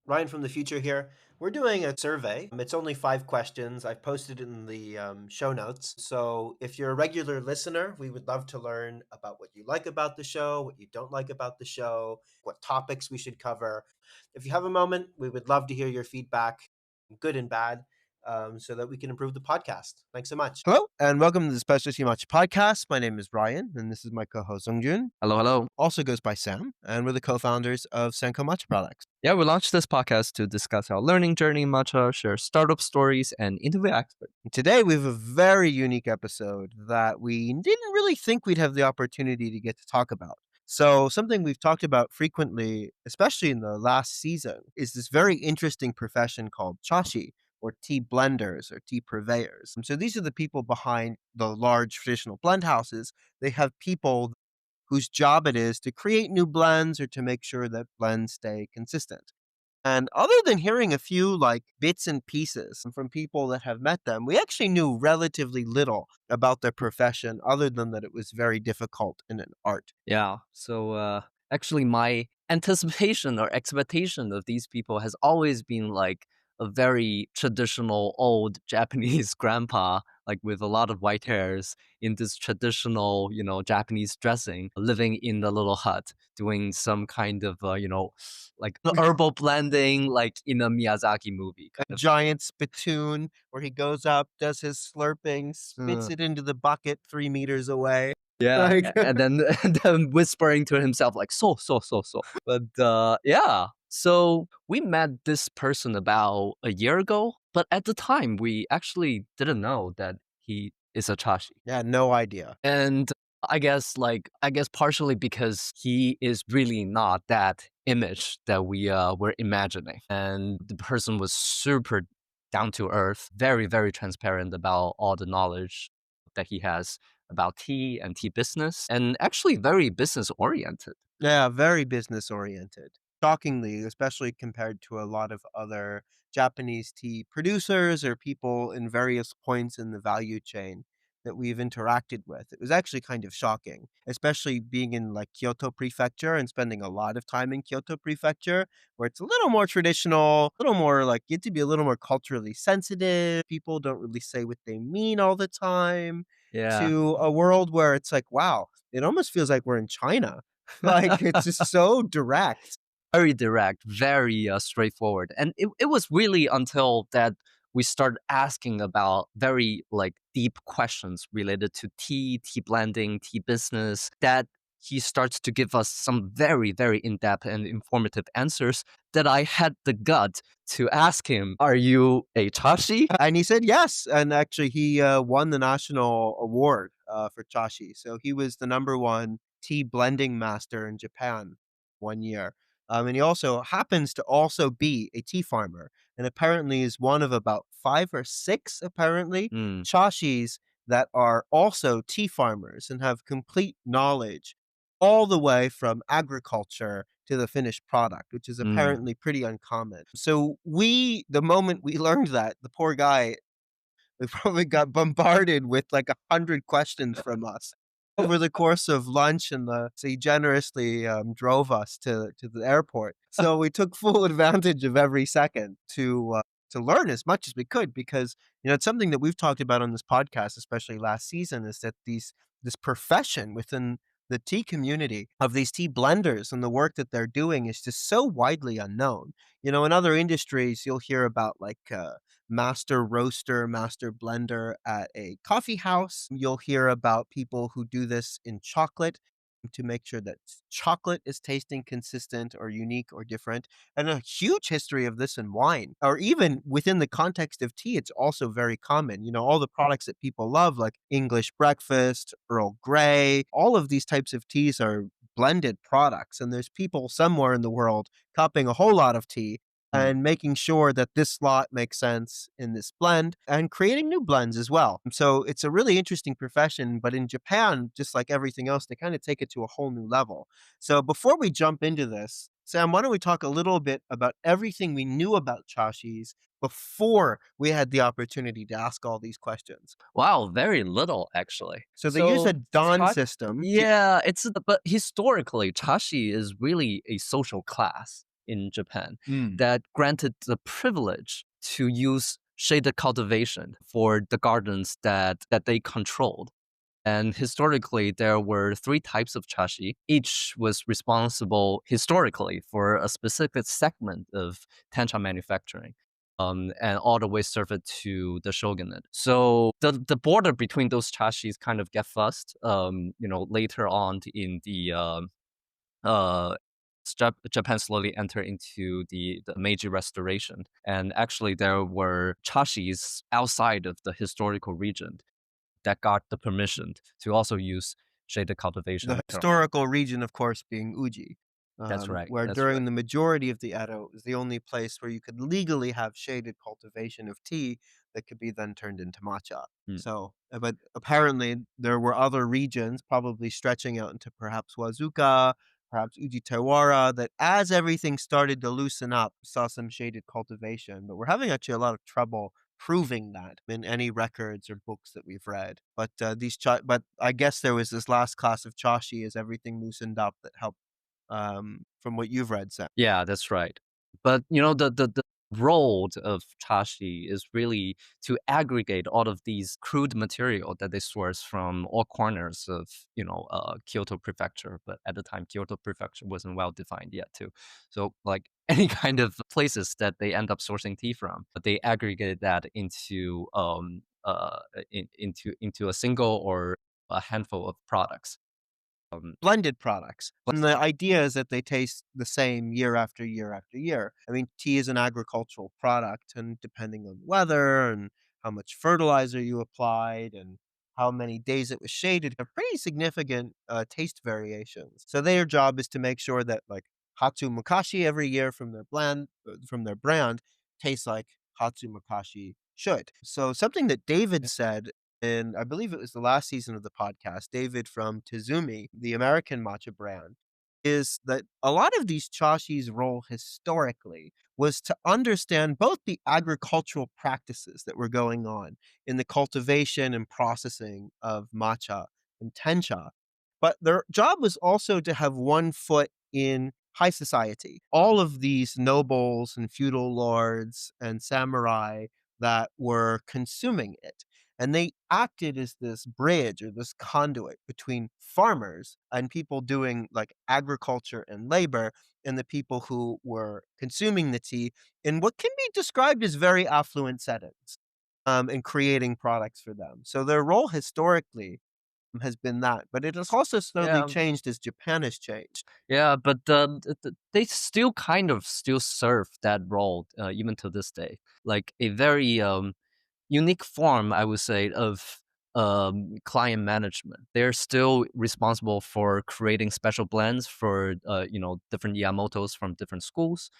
Ryan from the future here. We're doing a survey. It's only 5 questions. I've posted it in the show notes. So if you're a regular listener, we would love to learn about what you like about the show, what you don't like about the show, what topics we should cover. If you have a moment, we would love to hear your feedback, good and bad, so that we can improve the podcast. Thanks so much. Hello, and welcome to the Specialty Matcha podcast. My name is Ryan, and this is my co-host Sungjun. Hello, hello. Also goes by Sam, and we're the co-founders of Senko Matcha Products. Yeah, we launched this podcast to discuss our learning journey in matcha, share startup stories, and interview experts. Today, we have a very unique episode that we didn't really think we'd have the opportunity to get to talk about. So, something we've talked about frequently, especially in the last season, is this very interesting profession called Chashi, or tea blenders or tea purveyors. And so, these are the people behind the large traditional blend houses. They have people whose job it is to create new blends or to make sure that blends stay consistent. And other than hearing a few bits and pieces from people that have met them, we actually knew relatively little about their profession other than that it was very difficult in an art. Yeah, so actually, my anticipation or expectation of these people has always been like a very traditional old Japanese grandpa, like with a lot of white hairs in this traditional, Japanese dressing, living in the little hut, doing some kind of, like the herbal blending, like in a Miyazaki movie. A giant spittoon where he goes up, does his slurping, spits Uh, it into the bucket 3 meters away. Yeah, Like, and then and then whispering to himself like so. But yeah, so we met this person about a year ago, but at the time we actually didn't know that he is a Chashi. yeah, no idea. And I guess partially because he is really not that image that we were imagining. And the person was super down to earth, very, very transparent about all the knowledge that he has about tea and tea business, and actually very business oriented. Yeah, very business oriented. Shockingly, especially compared to a lot of other Japanese tea producers or people in various points in the value chain that we've interacted with. It was actually kind of shocking, especially being in Kyoto Prefecture and spending a lot of time in Kyoto Prefecture, where it's a little more traditional, a little more you have to be a little more culturally sensitive. People don't really say what they mean all the time, Yeah. to a world where it's like, wow, it almost feels like we're in China. It's just so direct. Very direct, very straightforward. And it was really until that we started asking about very deep questions related to tea blending, tea business, that he starts to give us some very, very in-depth and informative answers that I had the gut to ask him, are you a Chashi? And he said yes. And actually, he won the national award for Chashi. So he was the number one tea blending master in Japan 1 year. And he also happens to also be a tea farmer, and apparently is one of about 5 or 6, apparently, Mm, Chashis that are also tea farmers and have complete knowledge all the way from agriculture to the finished product, which is mm. apparently pretty uncommon. So the moment we learned that, the poor guy, we probably got bombarded with 100 questions from us over the course of lunch, and so he generously drove us to the airport. So we took full advantage of every second to learn as much as we could, because it's something that we've talked about on this podcast, especially last season, is that this profession within the tea community of these tea blenders and the work that they're doing is just so widely unknown. In other industries, you'll hear about master roaster, master blender at a coffee house. You'll hear about people who do this in chocolate to make sure that chocolate is tasting consistent or unique or different. And a huge history of this in wine, or even within the context of tea, it's also very common. All the products that people love, like English breakfast, Earl Grey, all of these types of teas are blended products. And there's people somewhere in the world cupping a whole lot of tea Mm. and making sure that this lot makes sense in this blend and creating new blends as well. So it's a really interesting profession, but in Japan, just like everything else, they kind of take it to a whole new level. So before we jump into this, Sam, why don't we talk a little bit about everything we knew about chashis before we had the opportunity to ask all these questions? Wow, very little actually. So they use a So dan system. yeah, but historically, Chashi is really a social class. in Japan Mm. that granted the privilege to use shaded cultivation for the gardens that they controlled. And historically, there were three types of chashi. Each was responsible historically for a specific segment of tencha manufacturing. And all the way served to the shogunate. So the border between those chashis kind of get fussed. Later on in the uh, Japan slowly entered into the Meiji Restoration, and actually there were chashis outside of the historical region that got the permission to also use shaded cultivation The later on. historical region, of course, being Uji, That's right. where That's right. during the majority of the Edo, it was the only place where you could legally have shaded cultivation of tea that could be then turned into matcha. Mm. So, but apparently there were other regions, probably stretching out into perhaps Wazuka, perhaps Uji Tawara, that as everything started to loosen up, saw some shaded cultivation. But we're having actually a lot of trouble proving that in any records or books that we've read. But but I guess there was this last class of Chashi as everything loosened up that helped, from what you've read, Sam. Yeah, that's right. But the role of Chashi is really to aggregate all of these crude material that they source from all corners of Kyoto Prefecture. But at the time, Kyoto Prefecture wasn't well defined yet, too. So like any kind of places that they end up sourcing tea from, but they aggregate that into a single or a handful of products. Um, Blended products. And the idea is that they taste the same year after year after year. I mean, tea is an agricultural product, and depending on the weather and how much fertilizer you applied and how many days it was shaded, have pretty significant taste variations. So their job is to make sure that like Hatsu Mukashi every year from their brand tastes like Hatsu Mukashi should. So something that David said, and I believe it was the last season of the podcast, David from Tizumi, the American matcha brand, is that a lot of these chashi's role historically was to understand both the agricultural practices that were going on in the cultivation and processing of matcha and tencha, but their job was also to have one foot in high society. All of these nobles and feudal lords and samurai that were consuming it. And they acted as this bridge or this conduit between farmers and people doing like agriculture and labor and the people who were consuming the tea in what can be described as very affluent settings, and creating products for them. So their role historically has been that, but it has also slowly yeah, changed as Japan has changed. yeah, but they still kind of still serve that role even to this day, like a very unique form, I would say, of client management. They're still responsible for creating special blends for different Yamamotos from different schools,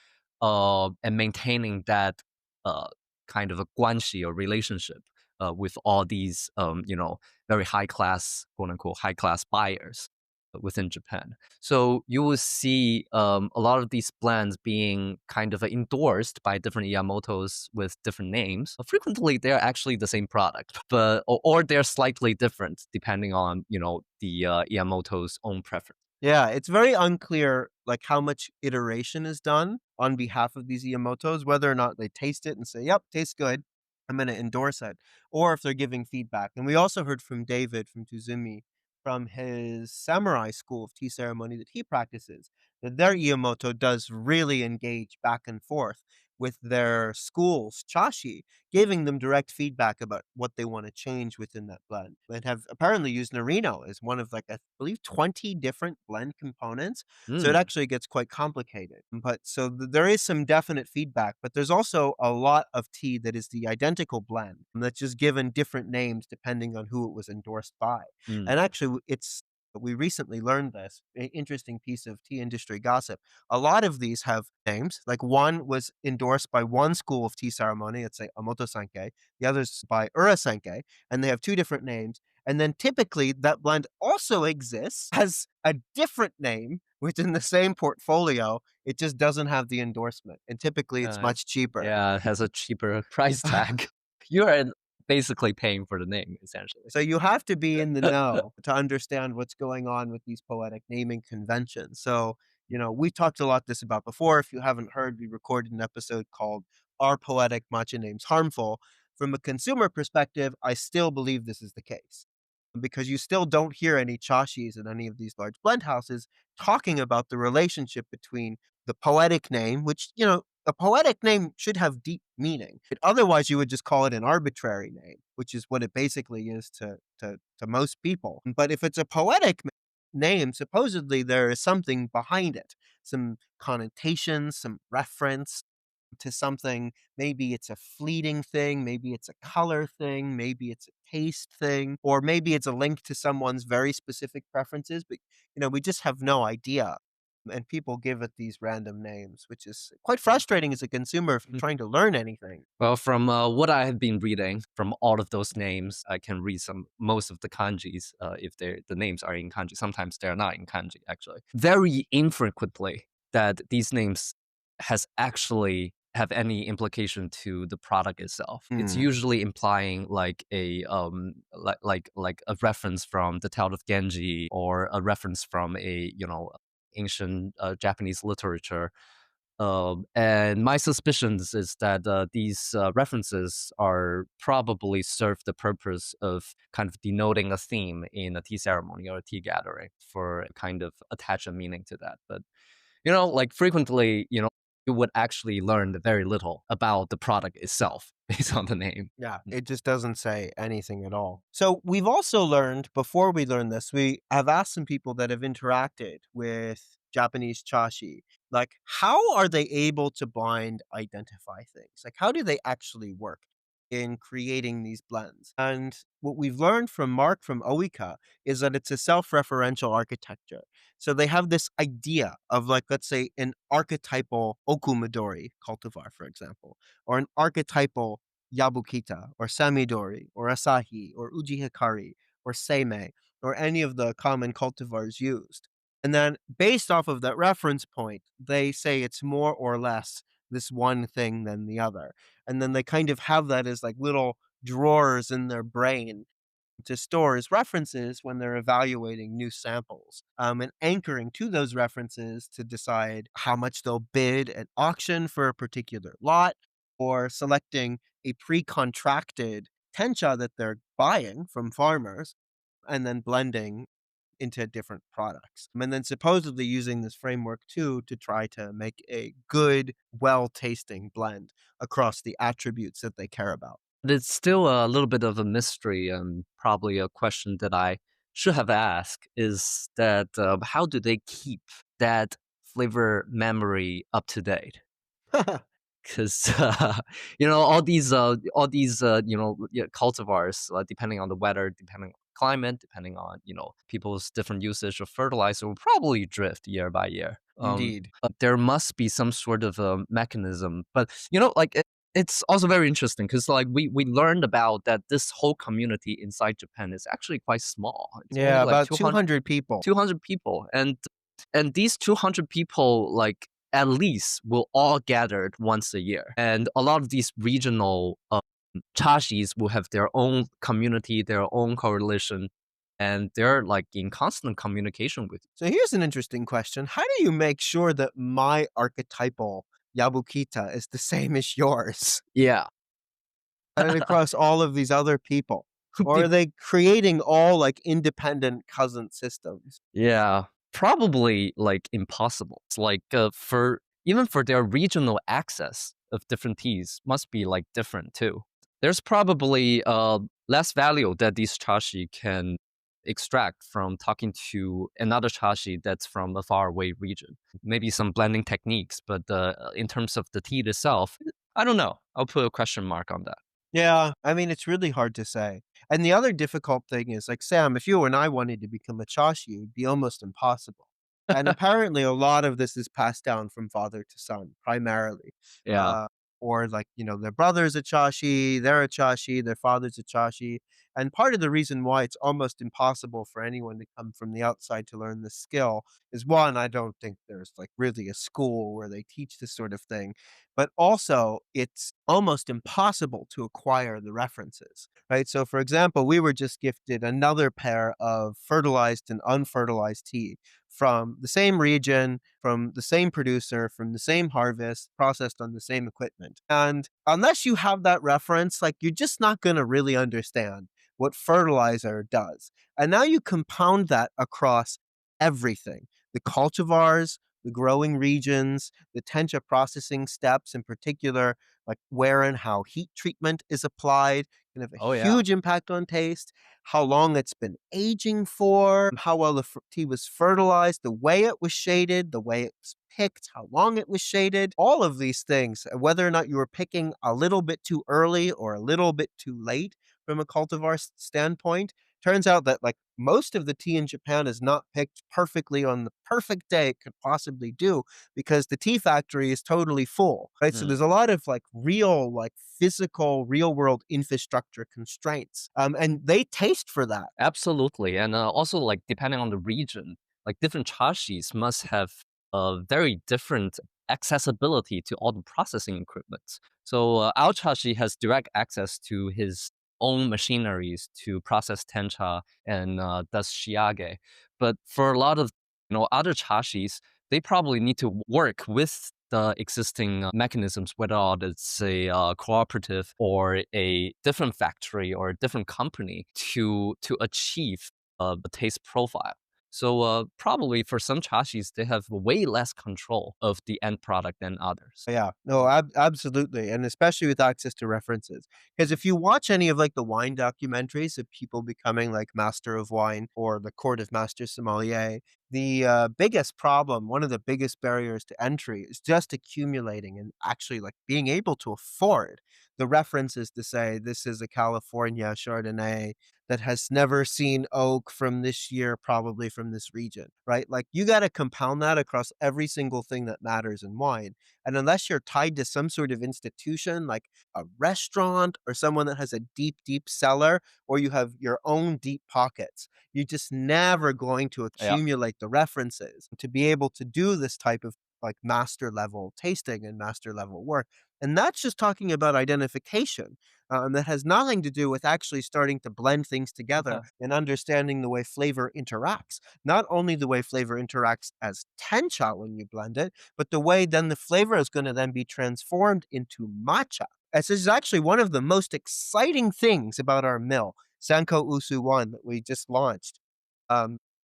and maintaining that uh, kind of a guanxi or relationship with all these very high class, quote unquote, high class buyers within Japan. So you will see a lot of these blends being kind of endorsed by different Yamamotos with different names. Frequently, they're actually the same product, but or they're slightly different depending on the Yamamoto's own preference. Yeah, it's very unclear, like, how much iteration is done on behalf of these Iamotos, whether or not they taste it and say, "Yep, tastes good. I'm gonna endorse it," or if they're giving feedback. And we also heard from David from Tuzumi, from his samurai school of tea ceremony that he practices, that their Iamoto does really engage back and forth with their school's Chashi, giving them direct feedback about what they wanna change within that blend, and have apparently used Narino as one of, like, I believe 20 different blend components, so it Mm, actually gets quite complicated. But so there is some definite feedback, but there's also a lot of tea that is the identical blend that's just given different names depending on who it was endorsed by. mm. And actually, it's we recently learned this interesting piece of tea industry gossip. A lot of these have names. Like one was endorsed by one school of tea ceremony, let's say Amoto Sanke, the others by Ura Sanke, and they have two different names. And then typically that blend also exists as a different name within the same portfolio. It just doesn't have the endorsement. And typically it's Uh, much cheaper. yeah, it has a cheaper price tag. You are basically paying for the name, essentially. So you have to be in the know to understand what's going on with these poetic naming conventions. So We talked a lot this about before. If you haven't heard, we recorded an episode called Are Poetic Matcha Names Harmful? From a consumer perspective, I still believe this is the case because you still don't hear any chashis in any of these large blend houses talking about the relationship between the poetic name, which, a poetic name should have deep meaning. Otherwise, you would just call it an arbitrary name, which is what it basically is to most people. But if it's a poetic name, supposedly there is something behind it, some connotation, some reference to something. Maybe it's a fleeting thing, maybe it's a color thing, maybe it's a taste thing, or maybe it's a link to someone's very specific preferences. But, we just have no idea. And people give it these random names, which is quite frustrating as a consumer if you're trying to learn anything. Well, from what I have been reading, from all of those names, I can read most of the kanjis if the names are in kanji. Sometimes they're not in kanji, actually. Very infrequently that these names has actually have any implication to the product itself. It's Hmm. usually implying like like a reference from the Tale of Genji or a reference from a ancient Japanese literature, and my suspicions is that these references are probably serve the purpose of kind of denoting a theme in a tea ceremony or a tea gathering for kind of attach a meaning to that. But like frequently, you would actually learn very little about the product itself based on the name. Yeah, it just doesn't say anything at all. So we've also learned, before we learned this, we have asked some people that have interacted with Japanese chashi, like how are they able to blind identify things? Like how do they actually work in creating these blends? And what we've learned from Mark from Oika is that it's a self-referential architecture. So they have this idea of, like, let's say an archetypal okumidori cultivar, for example, or an archetypal Yabukita or Samidori or Asahi or Uji Hikari or Seimei or any of the common cultivars used. And then based off of that reference point, they say it's more or less this one thing than the other. And then they kind of have that as like little drawers in their brain to store as references when they're evaluating new samples, and anchoring to those references to decide how much they'll bid at auction for a particular lot, or selecting a pre-contracted tencha that they're buying from farmers and then blending into different products. And then supposedly using this framework too to try to make a good, well tasting blend across the attributes that they care about. But it's still a little bit of a mystery, and probably a question that I should have asked is that how do they keep that flavor memory up to date? Because all these yeah, cultivars, depending on the weather, depending on climate, depending on people's different usage of fertilizer, will probably drift year by year. Indeed. But there must be some sort of a mechanism. But it's also very interesting because like we learned about that this whole community inside Japan is actually quite small. It's only Yeah, like about 200, 200 people. 200 people, and these 200 people like at least will all gathered once a year. And a lot of these regional chashis will have their own community, their own coalition, and they're like in constant communication with. So here's an interesting question. How do you make sure that my archetypal Yabukita is the same as yours Yeah. and across all of these other people? Or are Peop- they creating all like independent cousin systems? yeah, probably like impossible. It's like for even for their regional access of different teas must be like different too. There's probably less value that these chashi can extract from talking to another chashi that's from a faraway region. Maybe some blending techniques, but in terms of the tea itself, I don't know. I'll put a question mark on that. Yeah, I mean, it's really hard to say. And the other difficult thing is, like, Sam, if you and I wanted to become a Chashi, it would be almost impossible. And apparently, a lot of this is passed down from father to son, primarily. Yeah. Uh, or, like, their brother's a Chashi, they're a Chashi, their father's a Chashi. And part of the reason why it's almost impossible for anyone to come from the outside to learn this skill is one, I don't think there's, like, really a school where they teach this sort of thing, but also it's almost impossible to acquire the references, right? So, for example, we were just gifted another pair of fertilized and unfertilized tea from the same region, from the same producer, from the same harvest, processed on the same equipment. And unless you have that reference, like you're just not going to really understand what fertilizer does. And now you compound that across everything, the cultivars, the growing regions, the tencha processing steps in particular, like where and how heat treatment is applied, can have a Oh yeah. huge impact on taste, how long it's been aging for, how well the tea was fertilized, the way it was shaded, the way it was picked, how long it was shaded, all of these things, whether or not you were picking a little bit too early or a little bit too late from a cultivar standpoint. Turns out that like most of the tea in Japan is not picked perfectly on the perfect day it could possibly do because the tea factory is totally full, right? So Mm. there's a lot of like real, like physical, real world infrastructure constraints. And they taste for that. Absolutely, and also like depending on the region, like different chashis must have a very different accessibility to all the processing equipment. So our chashi has direct access to his own machineries to process tencha and does shiage. But for a lot of other chashis, they probably need to work with the existing mechanisms, whether it's a cooperative or a different factory or a different company to achieve a taste profile. So probably for some chashis, they have way less control of the end product than others. Yeah, no, absolutely, and especially with access to references. Because if you watch any of like the wine documentaries of people becoming like master of wine or the court of master sommelier, the biggest problem, one of the biggest barriers to entry, is just accumulating and actually like being able to afford the references to say this is a California Chardonnay that has never seen oak from this year, probably from this region, right? Like you got to compound that across every single thing that matters in wine. And unless you're tied to some sort of institution like a restaurant or someone that has a deep, deep cellar, or you have your own deep pockets, you're just never going to Yeah. accumulate the references to be able to do this type of like master level tasting and master level work. And that's just talking about identification. That has nothing to do with actually starting to blend things together and understanding the way flavor interacts. Not only the way flavor interacts as tencha when you blend it, but the way then the flavor is going to then be transformed into matcha. This is actually one of the most exciting things about our mill, Sanko Usu 1, that we just launched.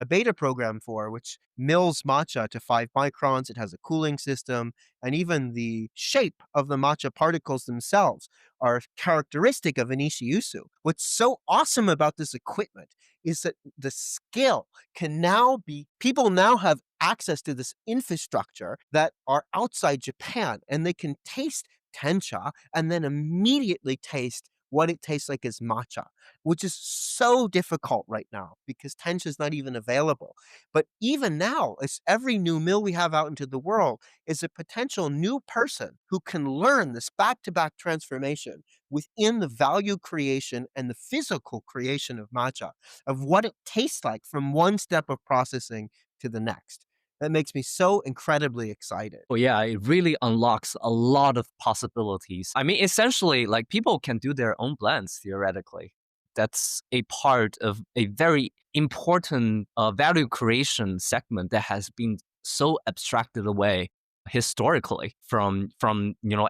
A beta program for, which mills matcha to 5 microns. It has a cooling system, and even the shape of the matcha particles themselves are characteristic of an Ishiyusu. What's so awesome about this equipment is that the skill can now be, people now have access to this infrastructure that are outside Japan, and they can taste tencha and then immediately taste what it tastes like as matcha, which is so difficult right now because tencha is not even available. But even now, as every new mill we have out into the world is a potential new person who can learn this back-to-back transformation within the value creation and the physical creation of matcha, of what it tastes like from one step of processing to the next. That makes me so incredibly excited. Oh yeah, it really unlocks a lot of possibilities. I mean, essentially, like people can do their own blends theoretically. That's a part of a very important value creation segment that has been so abstracted away historically from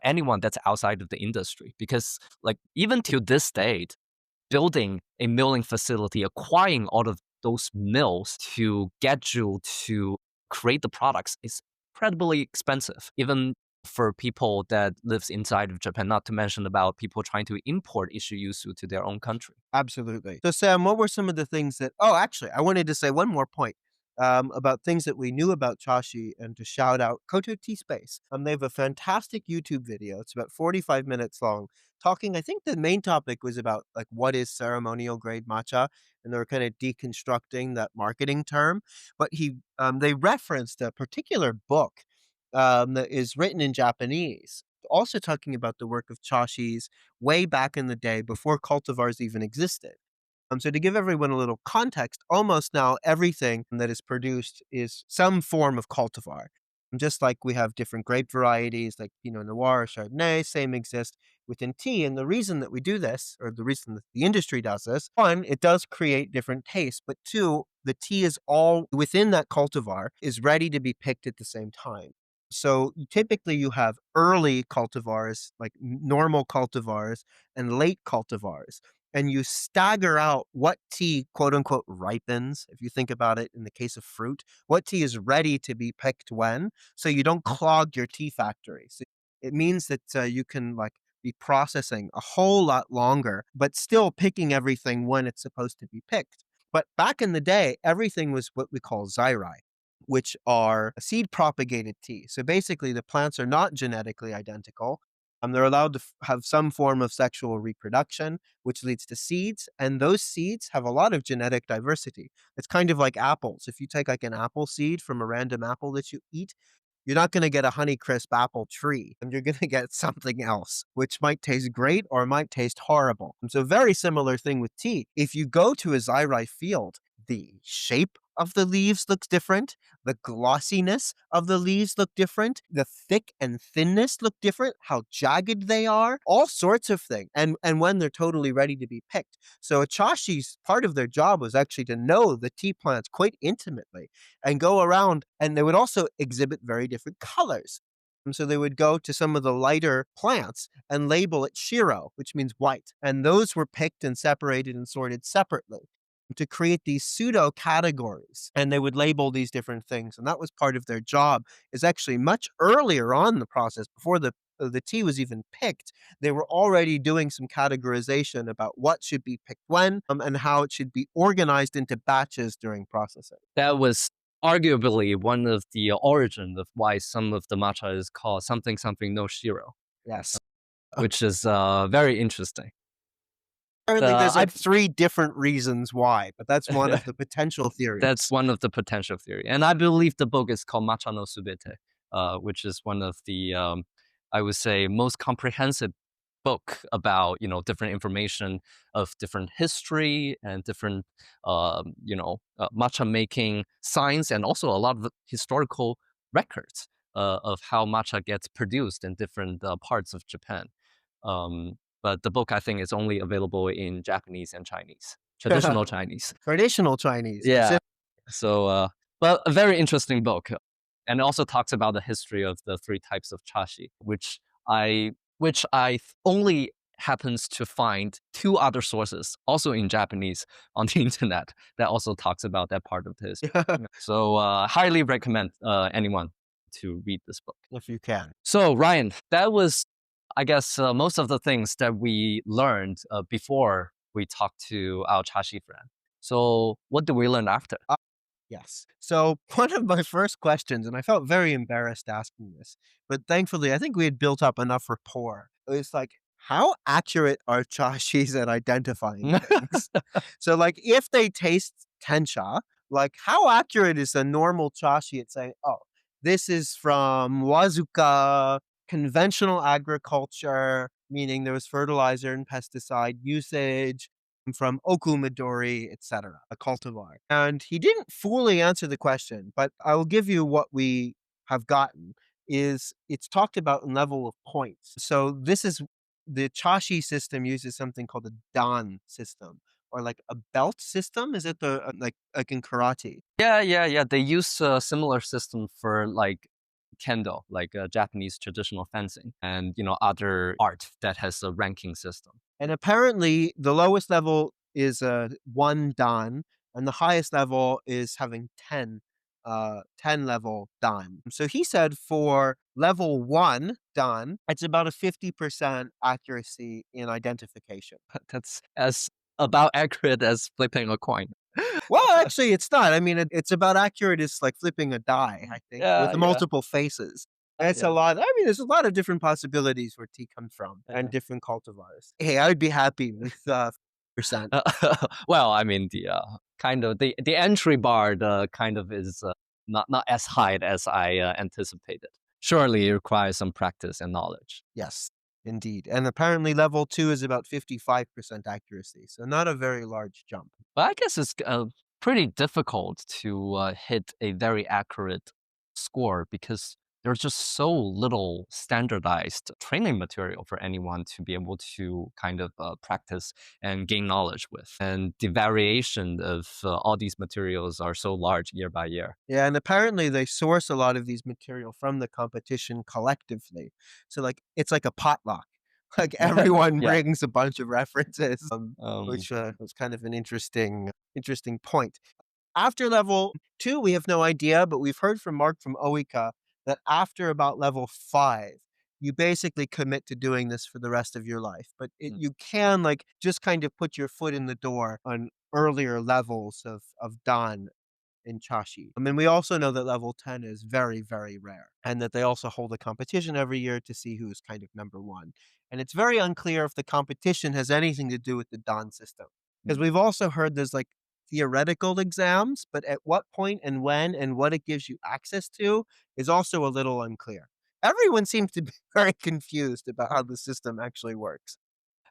anyone that's outside of the industry. Because like even to this date, building a milling facility, acquiring all of those mills to get you to create the products is incredibly expensive, even for people that lives inside of Japan, not to mention about people trying to import Ishiyusu to their own country. Absolutely. So, Sam, what were some of the things that? Oh, actually, I wanted to say one more point about things that we knew about Chashi, and to shout out Koto Tea Space. They have a fantastic YouTube video. It's about 45 minutes long, talking. I think the main topic was about like what is ceremonial grade matcha, and they were kind of deconstructing that marketing term. But they referenced a particular book that is written in Japanese, also talking about the work of Chashis way back in the day before cultivars even existed. So to give everyone a little context, almost now everything that is produced is some form of cultivar. And just like we have different grape varieties like Pinot Noir or Chardonnay, same exist within tea. And the reason that we do this, or the reason that the industry does this, one, it does create different tastes, but two, the tea is all within that cultivar is ready to be picked at the same time. So typically you have early cultivars, like normal cultivars, and late cultivars. And you stagger out what tea, quote unquote, ripens. If you think about it in the case of fruit, what tea is ready to be picked when, so you don't clog your tea factory. So it means that you can like be processing a whole lot longer, but still picking everything when it's supposed to be picked. But back in the day, everything was what we call zyri, which are seed propagated tea. So basically, the plants are not genetically identical. They're allowed to have some form of sexual reproduction, which leads to seeds. And those seeds have a lot of genetic diversity. It's kind of like apples. If you take like an apple seed from a random apple that you eat, you're not going to get a Honeycrisp apple tree, and you're going to get something else, which might taste great or might taste horrible. And so, very similar thing with tea. If you go to a zyri field, the shape of the leaves looks different, the glossiness of the leaves look different, the thick and thinness look different, how jagged they are, all sorts of things. And when they're totally ready to be picked. So a chashi's part of their job was actually to know the tea plants quite intimately and go around, and they would also exhibit very different colors. And so they would go to some of the lighter plants and label it shiro, which means white. And those were picked and separated and sorted separately to create these pseudo categories, and they would label these different things, and that was part of their job. Is actually much earlier on in the process, before the tea was even picked, they were already doing some categorization about what should be picked when, and how it should be organized into batches during processing. That was arguably one of the origin of why some of the matcha is called something something no shiro, Yes. which is very interesting. Apparently The there's I like three different reasons why, but that's one of the potential That's theories. one of the potential theory, and I believe the book is called Matcha no Subete, which is one of the I would say most comprehensive book about different information of different history and different matcha making science, and also a lot of historical records of how matcha gets produced in different parts of Japan. But the book, I think, is only available in Japanese and Chinese, traditional Chinese. Traditional Chinese, Yeah. specific. So, but a very interesting book, and it also talks about the history of the three types of chashi, which I only happens to find two other sources, also in Japanese, on the internet that also talks about that part of this. So, highly recommend anyone to read this book. If you can. So, Ryan, that was, I guess, most of the things that we learned before we talked to our Chashi friend. So, what did we learn after? Yes. So one of my first questions, and I felt very embarrassed asking this, but thankfully I think we had built up enough rapport. It's like, how accurate are chashis at identifying things? So like if they taste tencha, like how accurate is a normal chashi at saying, oh, this is from Wazuka, conventional agriculture, meaning there was fertilizer and pesticide usage, from Okumidori, etc., a cultivar. And he didn't fully answer the question, but I will give you what we have gotten is it's talked about in level of points. So this is the Chashi system uses something called the Dan system or like a belt system. Is it the like in karate? Yeah. They use a similar system for like kendo, like Japanese traditional fencing, and other art that has a ranking system. And apparently, the lowest level is one dan, and the highest level is having 10 level dan. So he said for level one dan, it's about a 50% accuracy in identification. That's as about accurate as flipping a coin. Well, actually, it's not. I mean, it's about accurate as like flipping a die, I think, Yeah, with yeah, multiple faces. It's a yeah. lot. I mean, there's a lot of different possibilities where tea comes from and Yeah. different cultivars. Hey, I would be happy with percent. Well, I mean the kind of the entry bar, the kind of is not as high as I anticipated. Surely it requires some practice and knowledge. Yes, indeed. And apparently level 2 is about 55% accuracy, so not a very large jump. But I guess it's pretty difficult to hit a very accurate score because there's just so little standardized training material for anyone to be able to kind of practice and gain knowledge with. And the variation of all these materials are so large year by year. Yeah, and apparently they source a lot of these material from the competition collectively. So, like, it's like a potluck. Like, everyone Yeah. brings a bunch of references, Um, which, was kind of an interesting point. After level 2, we have no idea, but we've heard from Mark from Oika that after about level 5, you basically commit to doing this for the rest of your life. But you can, like, just kind of put your foot in the door on earlier levels of Dan in Chashi. I mean, we also know that level 10 is very, very rare, and that they also hold a competition every year to see who is kind of number one. And it's very unclear if the competition has anything to do with the Dan system. Because mm. we've also heard there's like theoretical exams, but at what point and when and what it gives you access to is also a little unclear. Everyone seems to be very confused about how the system actually works.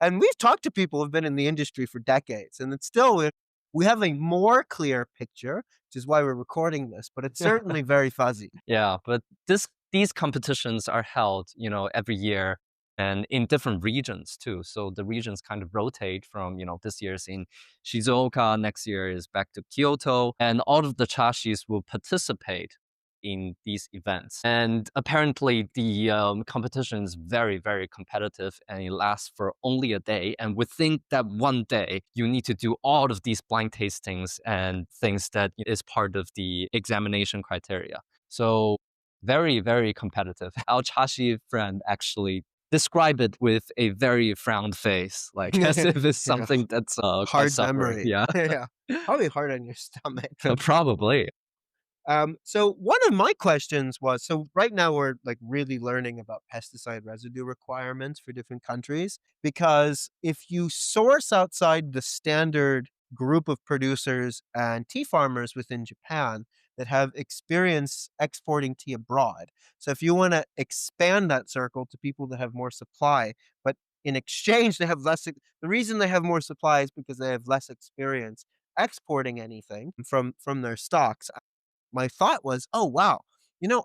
And we've talked to people who've been in the industry for decades, and it's still we have a more clear picture, which is why we're recording this, but it's certainly very fuzzy. Yeah, but these competitions are held, every year and in different regions too. So the regions kind of rotate from, this year's in Shizuoka, next year is back to Kyoto, and all of the chashis will participate in these events. And apparently the competition is very, very competitive and it lasts for only a day. And within that one day, you need to do all of these blind tastings and things that is part of the examination criteria. So very, very competitive. Our Chashi friend actually described it with a very frowned face, like as if it's Yeah, something that's quite hard suffering. memory. Yeah, Yeah, probably hard on your stomach. probably. So one of my questions was, so right now we're like really learning about pesticide residue requirements for different countries, because if you source outside the standard group of producers and tea farmers within Japan that have experience exporting tea abroad. So if you want to expand that circle to people that have more supply, but in exchange they have less, the reason they have more supply is because they have less experience exporting anything from their stocks. My thought was, "Oh, wow.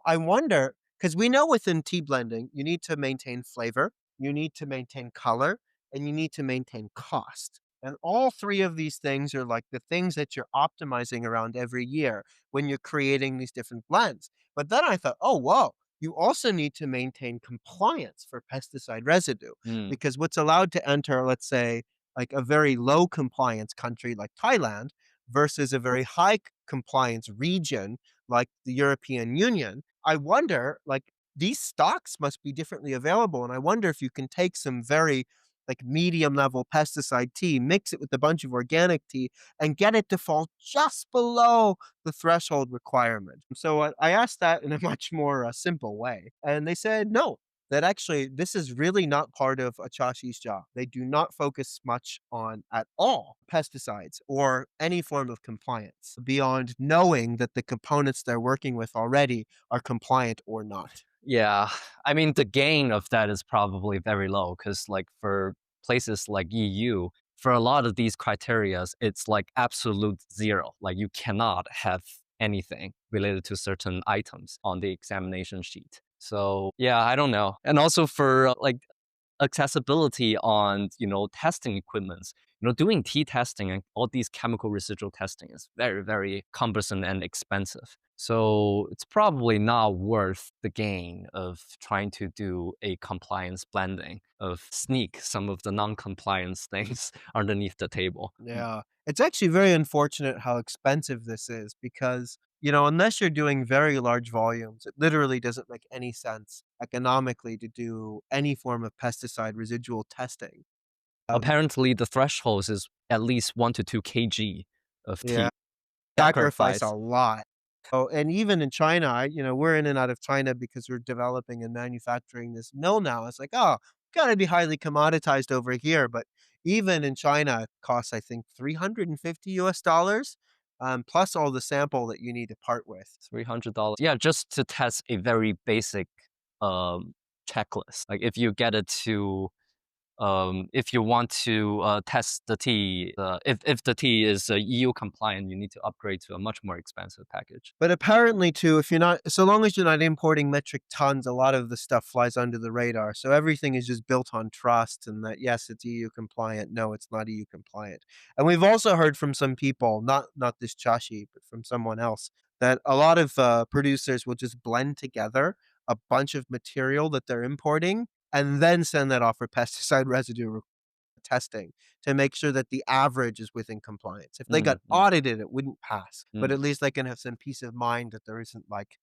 I wonder," because we know within tea blending, you need to maintain flavor, you need to maintain color, and you need to maintain cost. And all 3 of these things are like the things that you're optimizing around every year when you're creating these different blends. But then I thought, "Oh, whoa, you also need to maintain compliance for pesticide residue," Mm. because what's allowed to enter, let's say, like a very low compliance country like Thailand versus a very high compliance region like the European Union, I wonder, like, these stocks must be differently available. And I wonder if you can take some very like medium level pesticide tea, mix it with a bunch of organic tea, and get it to fall just below the threshold requirement. So I asked that in a much more simple way. And they said, no, that actually this is really not part of Achashi's job. They do not focus much on at all pesticides or any form of compliance beyond knowing that the components they're working with already are compliant or not. Yeah, I mean the gain of that is probably very low because, like, for places like EU, for a lot of these criterias, it's like absolute zero. Like you cannot have anything related to certain items on the examination sheet. So yeah, I don't know. And also for like accessibility on testing equipments, doing tea testing and all these chemical residual testing is very, very cumbersome and expensive, so it's probably not worth the gain of trying to do a compliance blending of sneak some of the non-compliance things underneath the table. Yeah. It's actually very unfortunate how expensive this is because, unless you're doing very large volumes, it literally doesn't make any sense economically to do any form of pesticide residual testing. Um, Apparently the threshold is at least 1 to 2 kg of yeah, tea sacrifice a sacrifice. lot. Oh, and even in China, we're in and out of China because we're developing and manufacturing this mill now. It's like, oh, gotta be highly commoditized over here. But even in China, it costs, I think, $350 US, plus all the sample that you need to part with. $300. Yeah, just to test a very basic um, checklist. Like if you get it to if you want to test the tea, if the tea is EU compliant, you need to upgrade to a much more expensive package. But apparently too, if you're not so long as you're not importing metric tons, a lot of the stuff flies under the radar. So everything is just built on trust and that, yes, it's EU compliant. No, it's not EU compliant. And we've also heard from some people, not this Chashi, but from someone else, that a lot of producers will just blend together a bunch of material that they're importing and then send that off for pesticide residue testing to make sure that the average is within compliance. If they got Mm, mm, audited, it wouldn't pass, but mm, at least they can have some peace of mind that there isn't like,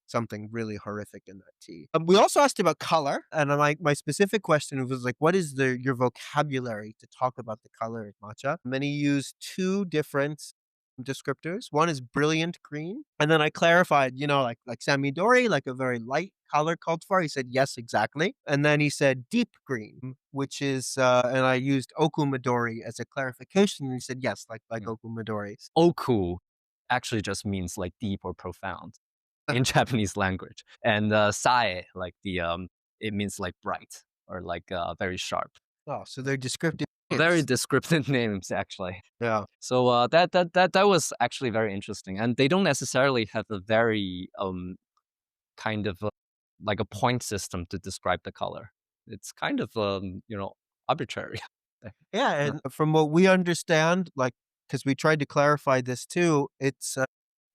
something really horrific in that tea. We also asked about color, and my specific question was like, what is your vocabulary to talk about the color of matcha? And then he used two different descriptors. One is brilliant green, and then I clarified, like samidori, like a very light color cultivar. He said yes, exactly, and then he said deep green, which is, and I used okumadori as a clarification. And he said yes, like mm. okumadori. Oku actually just means like deep or profound in Japanese language, and sai like it means like bright or like very sharp. Oh, so they're descriptive Very names. descriptive names actually. Yeah. So that was actually very interesting, and they don't necessarily have a very kind of like a point system to describe the color. It's kind of arbitrary. Yeah, Yeah. and from what we understand, like, because we tried to clarify this too, it's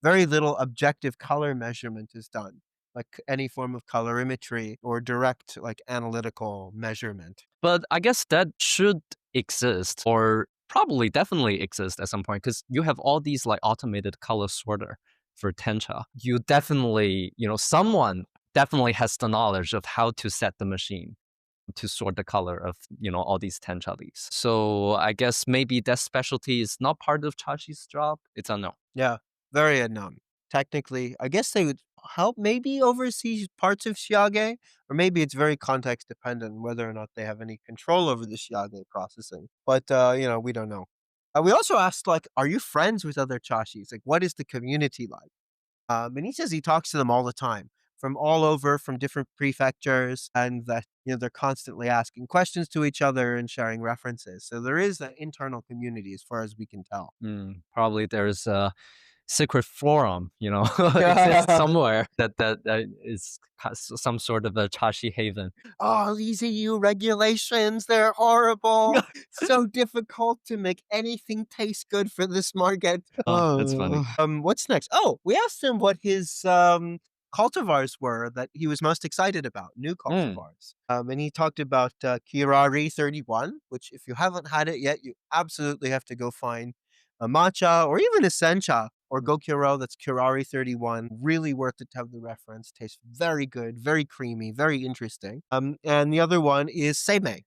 very little objective color measurement is done, like any form of colorimetry or direct, like, analytical measurement. But I guess that should exist, or probably definitely exist at some point, because you have all these like automated color sorter for tencha. You definitely, someone definitely has the knowledge of how to set the machine to sort the color of, all these tencha leaves. So I guess maybe that specialty is not part of Chashi's job. It's unknown. Yeah, very unknown. Technically, I guess they would help maybe oversee parts of Shiage, or maybe it's very context dependent whether or not they have any control over the Shiage processing. But we don't know. We also asked, like, are you friends with other Chashis? Like, what is the community like? And he says he talks to them all the time, from all over, from different prefectures, and that they're constantly asking questions to each other and sharing references. So there is an internal community, as far as we can tell. Probably there's a secret forum, exists somewhere that is some sort of a Chashi haven. Oh, these EU regulations, they're horrible. So difficult to make anything taste good for this market. That's funny. What's next? Oh, we asked him what his cultivars were that he was most excited about, new Mm, cultivars. And he talked about Kirari 31, which if you haven't had it yet, you absolutely have to go find a matcha or even a sencha or Gokuro, that's Kirari 31. Really worth it to have the reference. Tastes very good, very creamy, very interesting. And the other one is Seimei,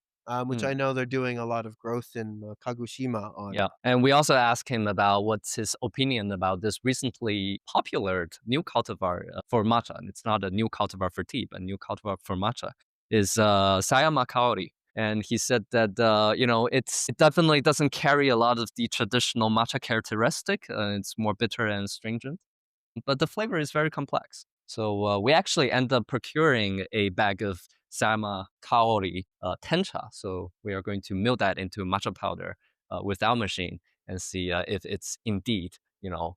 which I mm. know they're doing a lot of growth in Kagoshima on. Yeah, and we also asked him about what's his opinion about this recently popular new cultivar for matcha. And it's not a new cultivar for tea, but a new cultivar for matcha. Is Sayama Kaori. And he said that it definitely doesn't carry a lot of the traditional matcha characteristic. It's more bitter and astringent, but the flavor is very complex. So we actually end up procuring a bag of Sama Kaori tencha. So we are going to mill that into matcha powder with our machine and see if it's indeed,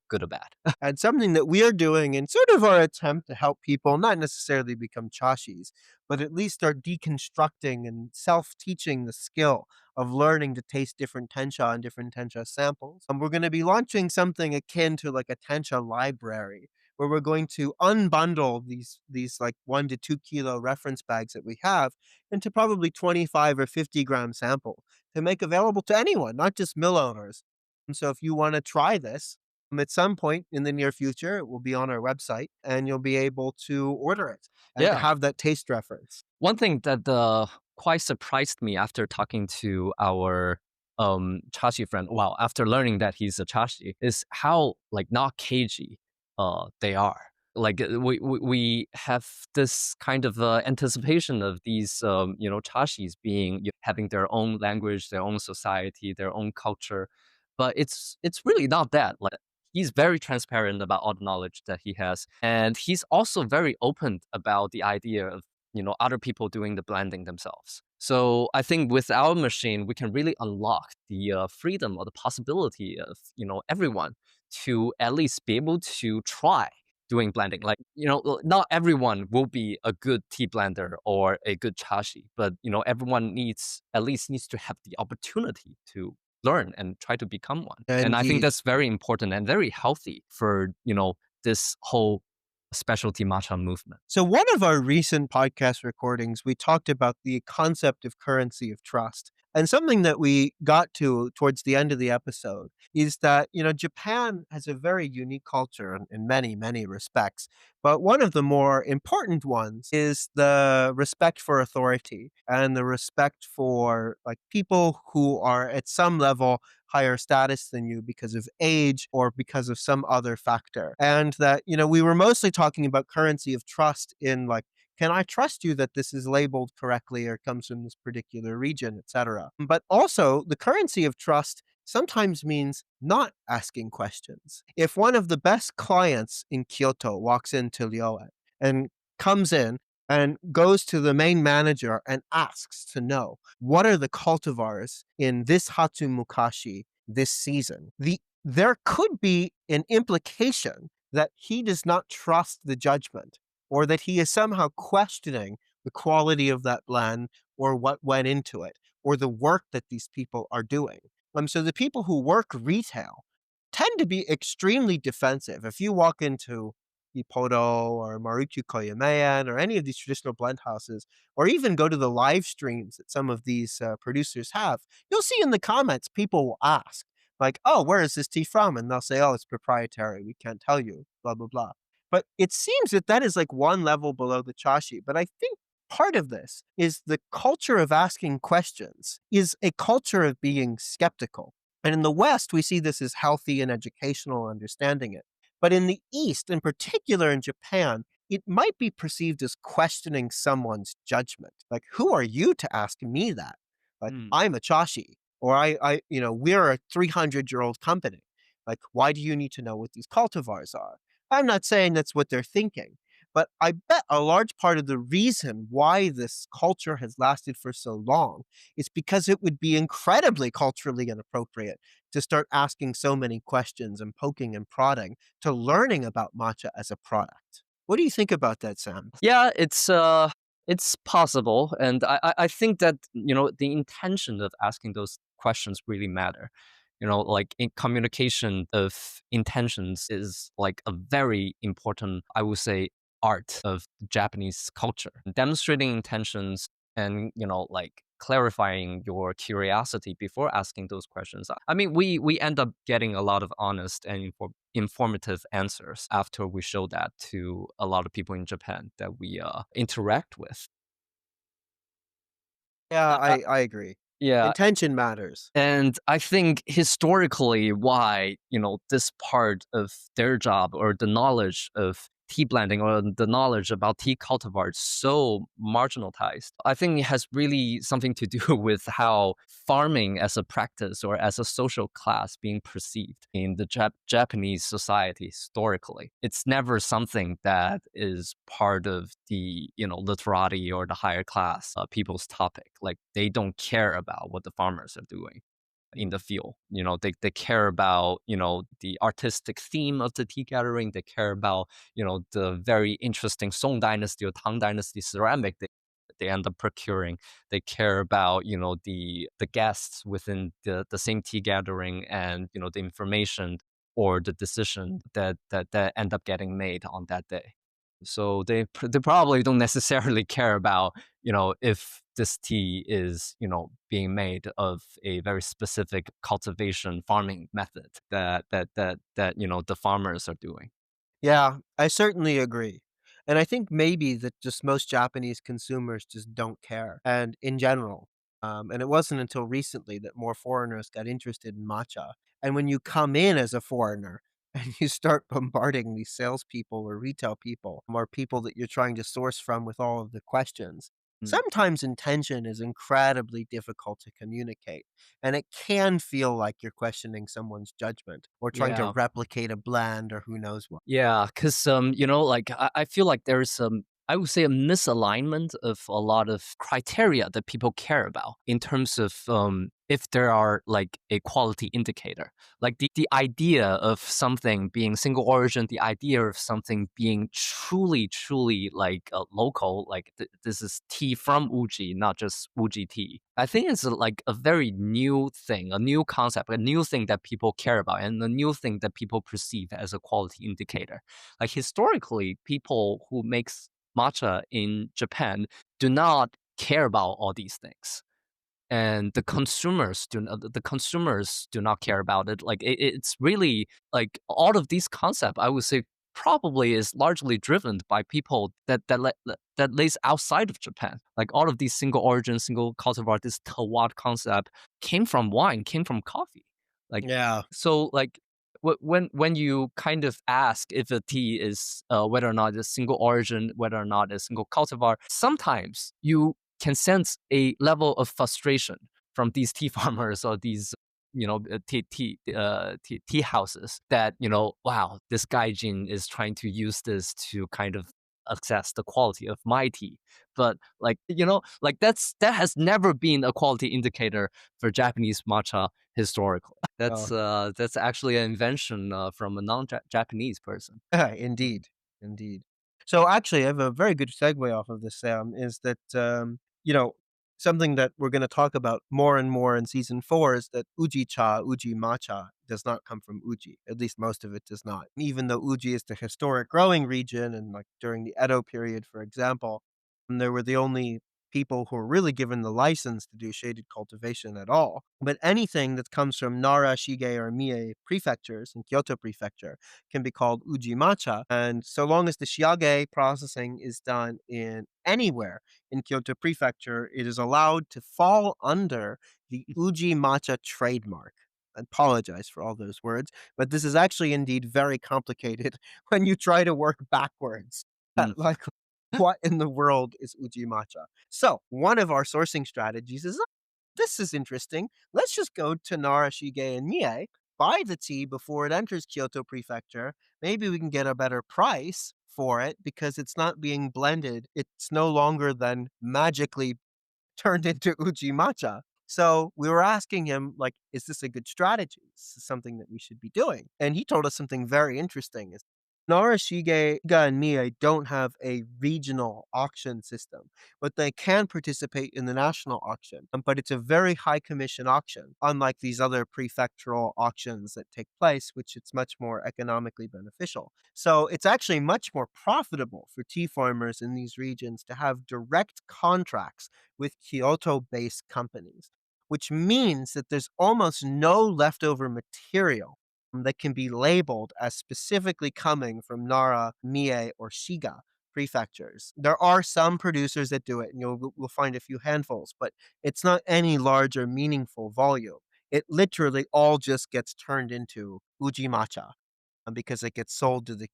good or bad. And something that we are doing in sort of our attempt to help people not necessarily become chashis, but at least start deconstructing and self-teaching the skill of learning to taste different tencha and different tencha samples. And we're going to be launching something akin to like a tencha library, where we're going to unbundle these like 1 to 2 kilo reference bags that we have into probably 25 or 50 gram sample to make available to anyone, not just mill owners. And so if you want to try this, at some point in the near future, it will be on our website and you'll be able to order it and to Yeah. have that taste reference. One thing that quite surprised me after talking to our Chashi friend, well, after learning that he's a Chashi, is how like not cagey they are. Like we have this kind of anticipation of these Chashis being having their own language, their own society, their own culture, but it's really not that. Like he's very transparent about all the knowledge that he has, and he's also very open about the idea of other people doing the blending themselves. So I think with our machine, we can really unlock the freedom or the possibility of everyone to at least be able to try doing blending. Like not everyone will be a good tea blender or a good chashi, but everyone needs to have the opportunity to learn and try to become one. And I think Indeed. that's very important and very healthy for this whole specialty matcha movement. So, one of our recent podcast recordings, we talked about the concept of currency of trust. And something that we got to towards the end of the episode is that, Japan has a very unique culture in many, many respects. But one of the more important ones is the respect for authority and the respect for like people who are at some level higher status than you because of age or because of some other factor. And that, we were mostly talking about currency of trust in like, can I trust you that this is labeled correctly or comes from this particular region, etc. But also, the currency of trust sometimes means not asking questions. If one of the best clients in Kyoto walks into Lyoe and comes in and goes to the main manager and asks to know what are the cultivars in this Hatsumukashi this season, there could be an implication that he does not trust the judgment or that he is somehow questioning the quality of that blend or what went into it or the work that these people are doing. So the people who work retail tend to be extremely defensive. If you walk into Ippodo or Maruchu Koyameyan or any of these traditional blend houses, or even go to the live streams that some of these producers have, you'll see in the comments people will ask, like, oh, where is this tea from? And they'll say, oh, it's proprietary. We can't tell you, blah, blah, blah. But it seems that that is like one level below the chashi. But I think part of this is the culture of asking questions is a culture of being skeptical. And in the West, we see this as healthy and educational, understanding it. But in the East, in particular in Japan, it might be perceived as questioning someone's judgment. Like, who are you to ask me that? Like, Mm. I'm a chashi, or we're a 300-year-old company. Like, why do you need to know what these cultivars are? I'm not saying that's what they're thinking, but I bet a large part of the reason why this culture has lasted for so long is because it would be incredibly culturally inappropriate to start asking so many questions and poking and prodding to learning about matcha as a product. What do you think about that, Sam? Yeah, it's possible, and I think that the intention of asking those questions really matter. Like in communication of intentions is like a very important, I would say, art of Japanese culture. Demonstrating intentions and like clarifying your curiosity before asking those questions. I mean, we end up getting a lot of honest and informative answers after we show that to a lot of people in Japan that we interact with. Yeah, Uh, uh, I agree. yeah, Intention matters. and I think historically why, this part of their job or the knowledge of tea blending or the knowledge about tea cultivars so marginalized. I think it has really something to do with how farming as a practice or as a social class being perceived in the Japanese society historically. It's never something that is part of the, literati or the higher class people's topic. Like they don't care about what the farmers are doing in the field. They care about, the artistic theme of the tea gathering. They care about, the very interesting Song Dynasty or Tang Dynasty ceramic they end up procuring. They care about, the guests within the same tea gathering and, the information or the decision that end up getting made on that day. So they probably don't necessarily care about if this tea is being made of a very specific cultivation farming method that the farmers are doing. Yeah, I certainly agree. And I think maybe that just most Japanese consumers just don't care. And in general, and it wasn't until recently that more foreigners got interested in matcha. And when you come in as a foreigner and you start bombarding these salespeople or retail people or people that you're trying to source from with all of the questions, Mm. sometimes intention is incredibly difficult to communicate. And it can feel like you're questioning someone's judgment or trying to Yeah. replicate a blend or who knows what. Yeah, because like I feel like there's I would say a misalignment of a lot of criteria that people care about in terms of if there are like a quality indicator. Like the idea of something being single origin, the idea of something being truly, truly like local, like this is tea from Uji, not just Uji tea. I think it's like a very new thing, a new concept, a new thing that people care about, and a new thing that people perceive as a quality indicator. Like historically, people who makes matcha in Japan do not care about all these things. And the consumers do not care about it. Like it's really like all of these concepts, I would say probably is largely driven by people that lays outside of Japan. Like all of these single origin, single cultivar, this tawad concept came from wine, came from coffee. Like Yeah. so like when you kind of ask if a tea is whether or not it's single origin, whether or not it's single cultivar, sometimes you can sense a level of frustration from these tea farmers or these tea houses that wow, this gaijin is trying to use this to kind of assess the quality of my tea. But like like that has never been a quality indicator for Japanese matcha historically. Oh, That's actually an invention from a non-Japanese person. indeed, indeed. So actually, I have a very good segue off of this, Sam, is that, something that we're gonna talk about more and more in season 4 is that Uji cha, Uji matcha does not come from Uji. At least most of it does not. Even though Uji is the historic growing region and, like, during the Edo period, for example, there were the only people who were really given the license to do shaded cultivation at all. But anything that comes from Nara, Shige, or Mie prefectures in Kyoto prefecture can be called uji matcha. And so long as the shiage processing is done in anywhere in Kyoto prefecture, it is allowed to fall under the uji matcha trademark. I apologize for all those words, but this is actually indeed very complicated when you try to work backwards. Mm. Like, what in the world is uji matcha? So, one of our sourcing strategies is, this is interesting. Let's just go to Nara, Shige, and Mie, buy the tea before it enters Kyoto Prefecture. Maybe we can get a better price for it because it's not being blended. It's no longer then magically turned into uji matcha. So we were asking him, like, is this a good strategy? Is this something that we should be doing? And he told us something very interesting. Is Narashige and Mie don't have a regional auction system, but they can participate in the national auction. But it's a very high commission auction, unlike these other prefectural auctions that take place, which it's much more economically beneficial. So it's actually much more profitable for tea farmers in these regions to have direct contracts with Kyoto based companies, which means that there's almost no leftover material that can be labeled as specifically coming from Nara, Mie, or Shiga prefectures. There are some producers that do it, and we'll find a few handfuls, but it's not any large or meaningful volume. It literally all just gets turned into uji matcha because it gets sold to the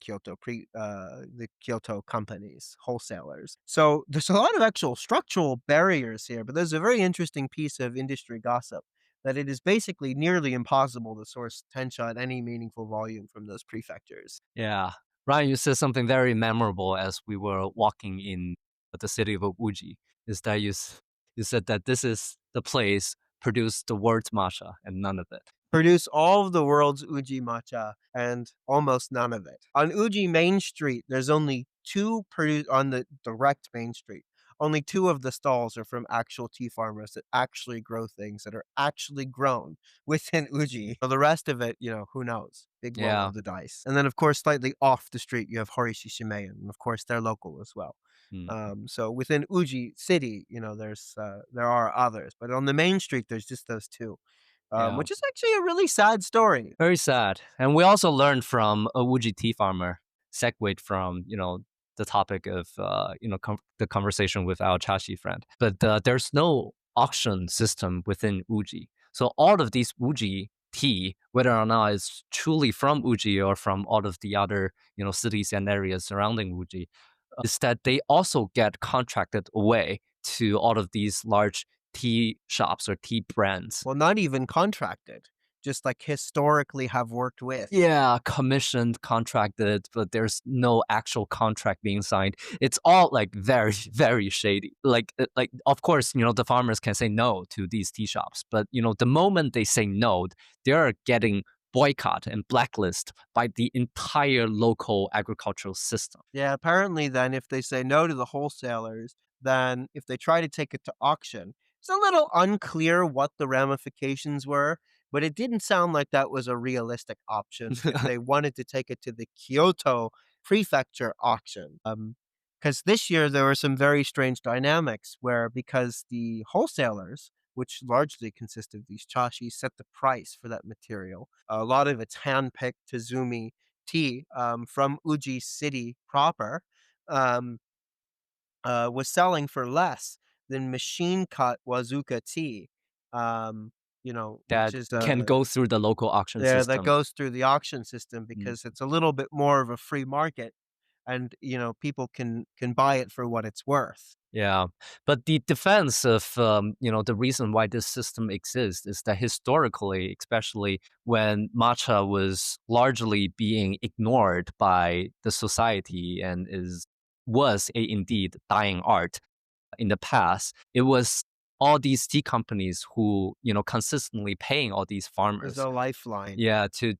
Kyoto companies, wholesalers. So there's a lot of actual structural barriers here, but there's a very interesting piece of industry gossip that it is basically nearly impossible to source tencha at any meaningful volume from those prefectures. Yeah. Ryan, you said something very memorable as we were walking in the city of Uji. Is that you said that this is the place produced the world's matcha and none of it. Produce all of the world's Uji matcha and almost none of it. On Uji Main Street, there's only on the direct Main Street. Only two of the stalls are from actual tea farmers that actually grow things that are actually grown within Uji. So the rest of it, who knows? Big roll Yeah. of the dice. And then, of course, slightly off the street, you have Horishi Shimeyan. And of course, they're local as well. Mm. So within Uji City, there are others, but on the main street, there's just those two, Yeah. which is actually a really sad story. Very sad. And we also learned from a Uji tea farmer, segued from, the topic of, the conversation with our Chashi friend. But there's no auction system within Uji. So all of these Uji tea, whether or not it's truly from Uji or from all of the other, cities and areas surrounding Uji, is that they also get contracted away to all of these large tea shops or tea brands. Well, not even contracted. just like historically have worked with. Yeah, commissioned, contracted, but there's no actual contract being signed. It's all like very, very shady. Like of course, the farmers can say no to these tea shops, but the moment they say no, they're getting boycott and blacklist by the entire local agricultural system. Yeah, apparently then if they say no to the wholesalers, then if they try to take it to auction, it's a little unclear what the ramifications were, but it didn't sound like that was a realistic option if they wanted to take it to the Kyoto prefecture auction. Because this year there were some very strange dynamics where because the wholesalers, which largely consist of these chashi, set the price for that material. A lot of it's hand-picked Tazumi tea from Uji City proper um, was selling for less than machine cut Wazuka tea, um, which That is can go through the local auction yeah, that system. goes through the auction system Mm. because it's a little bit more of a free market, and people can buy it for what it's worth. Yeah, but the defense of the reason why this system exists is that historically, especially when matcha was largely being ignored by the society and was a indeed dying art in the past, it was all these tea companies who consistently paying all these There's farmers, a lifeline. yeah, to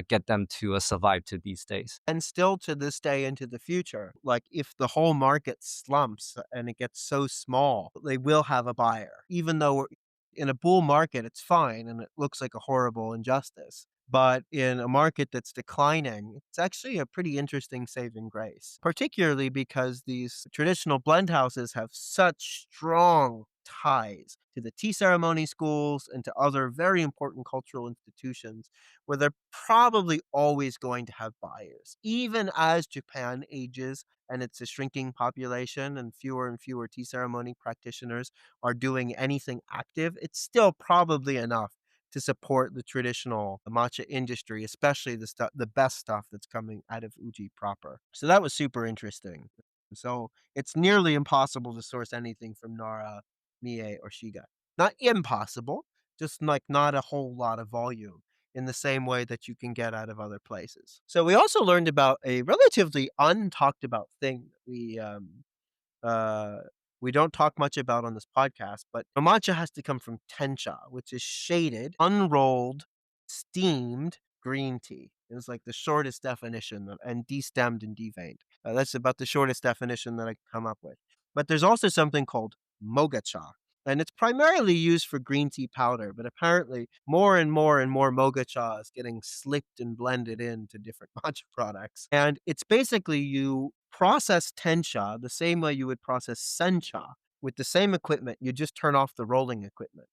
get them to survive to these days. And still to this day into the future, like if the whole market slumps and it gets so small, they will have a buyer. Even though we're in a bull market, it's fine and it looks like a horrible injustice. But in a market that's declining, it's actually a pretty interesting saving grace, particularly because these traditional blend houses have such strong ties to the tea ceremony schools and to other very important cultural institutions where they're probably always going to have buyers. Even as Japan ages and it's a shrinking population and fewer tea ceremony practitioners are doing anything active, it's still probably enough to support the traditional matcha industry, especially the best stuff that's coming out of Uji proper. So that was super interesting. So it's nearly impossible to source anything from Nara, Mie, or Shiga. Not impossible, just like not a whole lot of volume in the same way that you can get out of other places. So we also learned about a relatively untalked about thing that uh, we don't talk much about on this podcast, but matcha has to come from tencha, which is shaded, unrolled, steamed green tea. It's like the shortest definition and destemmed and deveined. That's about the shortest definition that I can come up with. But there's also something called mogacha, and it's primarily used for green tea powder, but apparently more and more and more mogacha is getting slipped and blended into different matcha products. And it's basically you process tencha the same way you would process sencha with the same equipment. You just turn off the rolling equipment.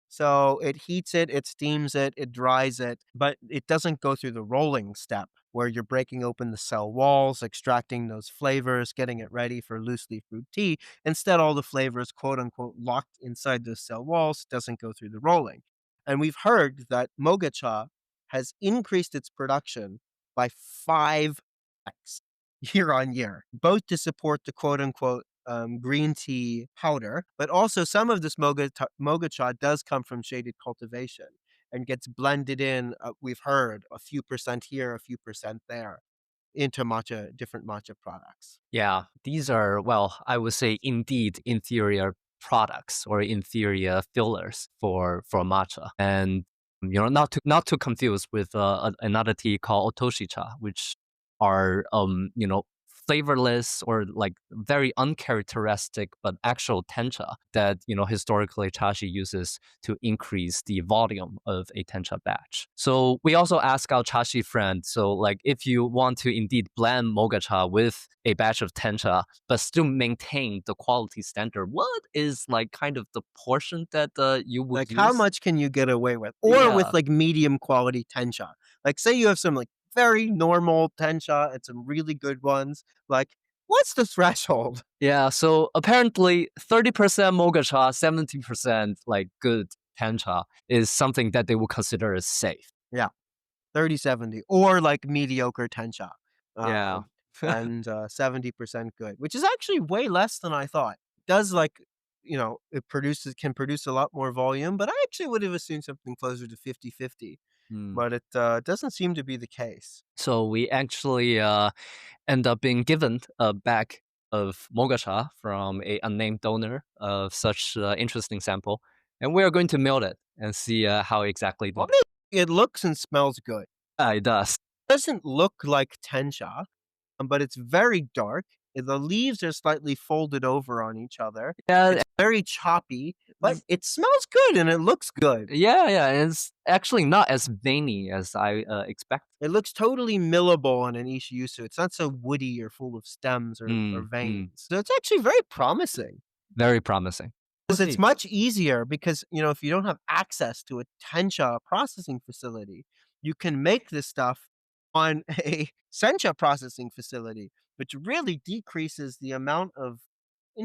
So it heats it, it steams it, it dries it, but it doesn't go through the rolling step where you're breaking open the cell walls, extracting those flavors, getting it ready for loose leaf brewed tea. Instead, all the flavors, quote unquote, locked inside those cell walls, doesn't go through the rolling. And we've heard that Mogacha has increased its production by 5x year on year, both to support the quote unquote green tea powder, but also some of this mogacha does come from shaded cultivation and gets blended in. We've heard a few percent here, a few percent there into different matcha products. Yeah, these are, well, I would say indeed inferior products or inferior fillers for matcha. And not to confuse with another tea called otoshicha, which are flavorless or like very uncharacteristic but actual tencha that historically Chashi uses to increase the volume of a tencha batch. So we also ask our Chashi friend, so like if you want to indeed blend mogacha with a batch of tencha but still maintain the quality standard, what is like kind of the portion that you would Like, how use? much can you get away with? Or with Yeah. like medium quality tencha? Like, say you have some like very normal tencha and some really good ones. Like, what's the threshold? Yeah, so apparently 30% mogacha, 70% like good tencha is something that they would consider as safe. Yeah. 30/70 or like mediocre tencha, Yeah. and 70% good, which is actually way less than I thought. Does like it can produce a lot more volume, but I actually would have assumed something closer to 50-50. Mm. But it doesn't seem to be the case. So we actually end up being given a bag of mogacha from a unnamed donor of such interesting sample, and we are going to melt it and see how exactly Well, the it looks and smells good. it does. Doesn't look like tencha, but it's very dark. The leaves are slightly folded over on each other. Yeah, It's very choppy, but it smells good and it looks good. yeah, yeah. It's actually not as veiny as I expect. It looks totally millable on an Ishiyusu. It's not so woody or full of stems or Mm, mm, veins. So it's actually very promising. very promising. We'll 'Cause it's see. much easier because, if you don't have access to a tencha processing facility, you can make this stuff on a sencha processing facility, which really decreases the amount of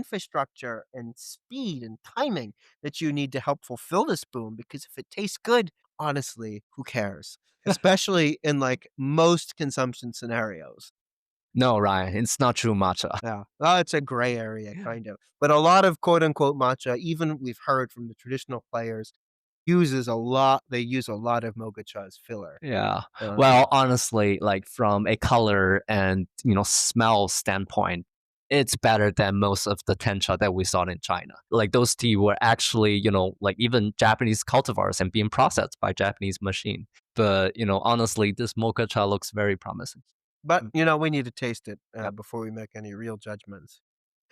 infrastructure and speed and timing that you need to help fulfill this boom, because if it tastes good, honestly, who cares? Especially in, like, most consumption scenarios. No, Ryan, it's not true matcha. Yeah. Well, it's a gray area, kind of. But a lot of quote unquote matcha, even we've heard from the traditional players, they use a lot of mogacha as filler. Yeah. Um, Well, honestly, like from a color and smell standpoint, it's better than most of the tencha that we saw in China. Like those tea were actually, like even Japanese cultivars and being processed by Japanese machine. But honestly, this mocha looks very promising. but, Mm, we need to taste it yep. before we make any real judgments.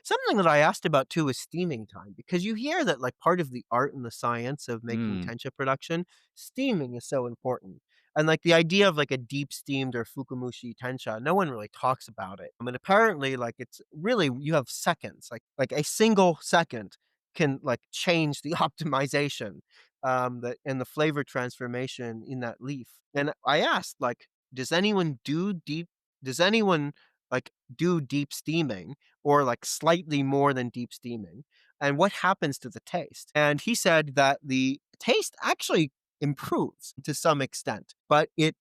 Something that I asked about too is steaming time, because you hear that like part of the art and the science of making Mm, tencha production, steaming is so important. And like the idea of like a deep steamed or fukumushi tencha, no one really talks about it. I mean, apparently, like it's really you have seconds, like a single second can like change the optimization, that and the flavor transformation in that leaf. And I asked, like, does anyone do deep? Does anyone like do deep steaming? Or like slightly more than deep steaming, and what happens to the taste? And he said that the taste actually improves to some extent, but it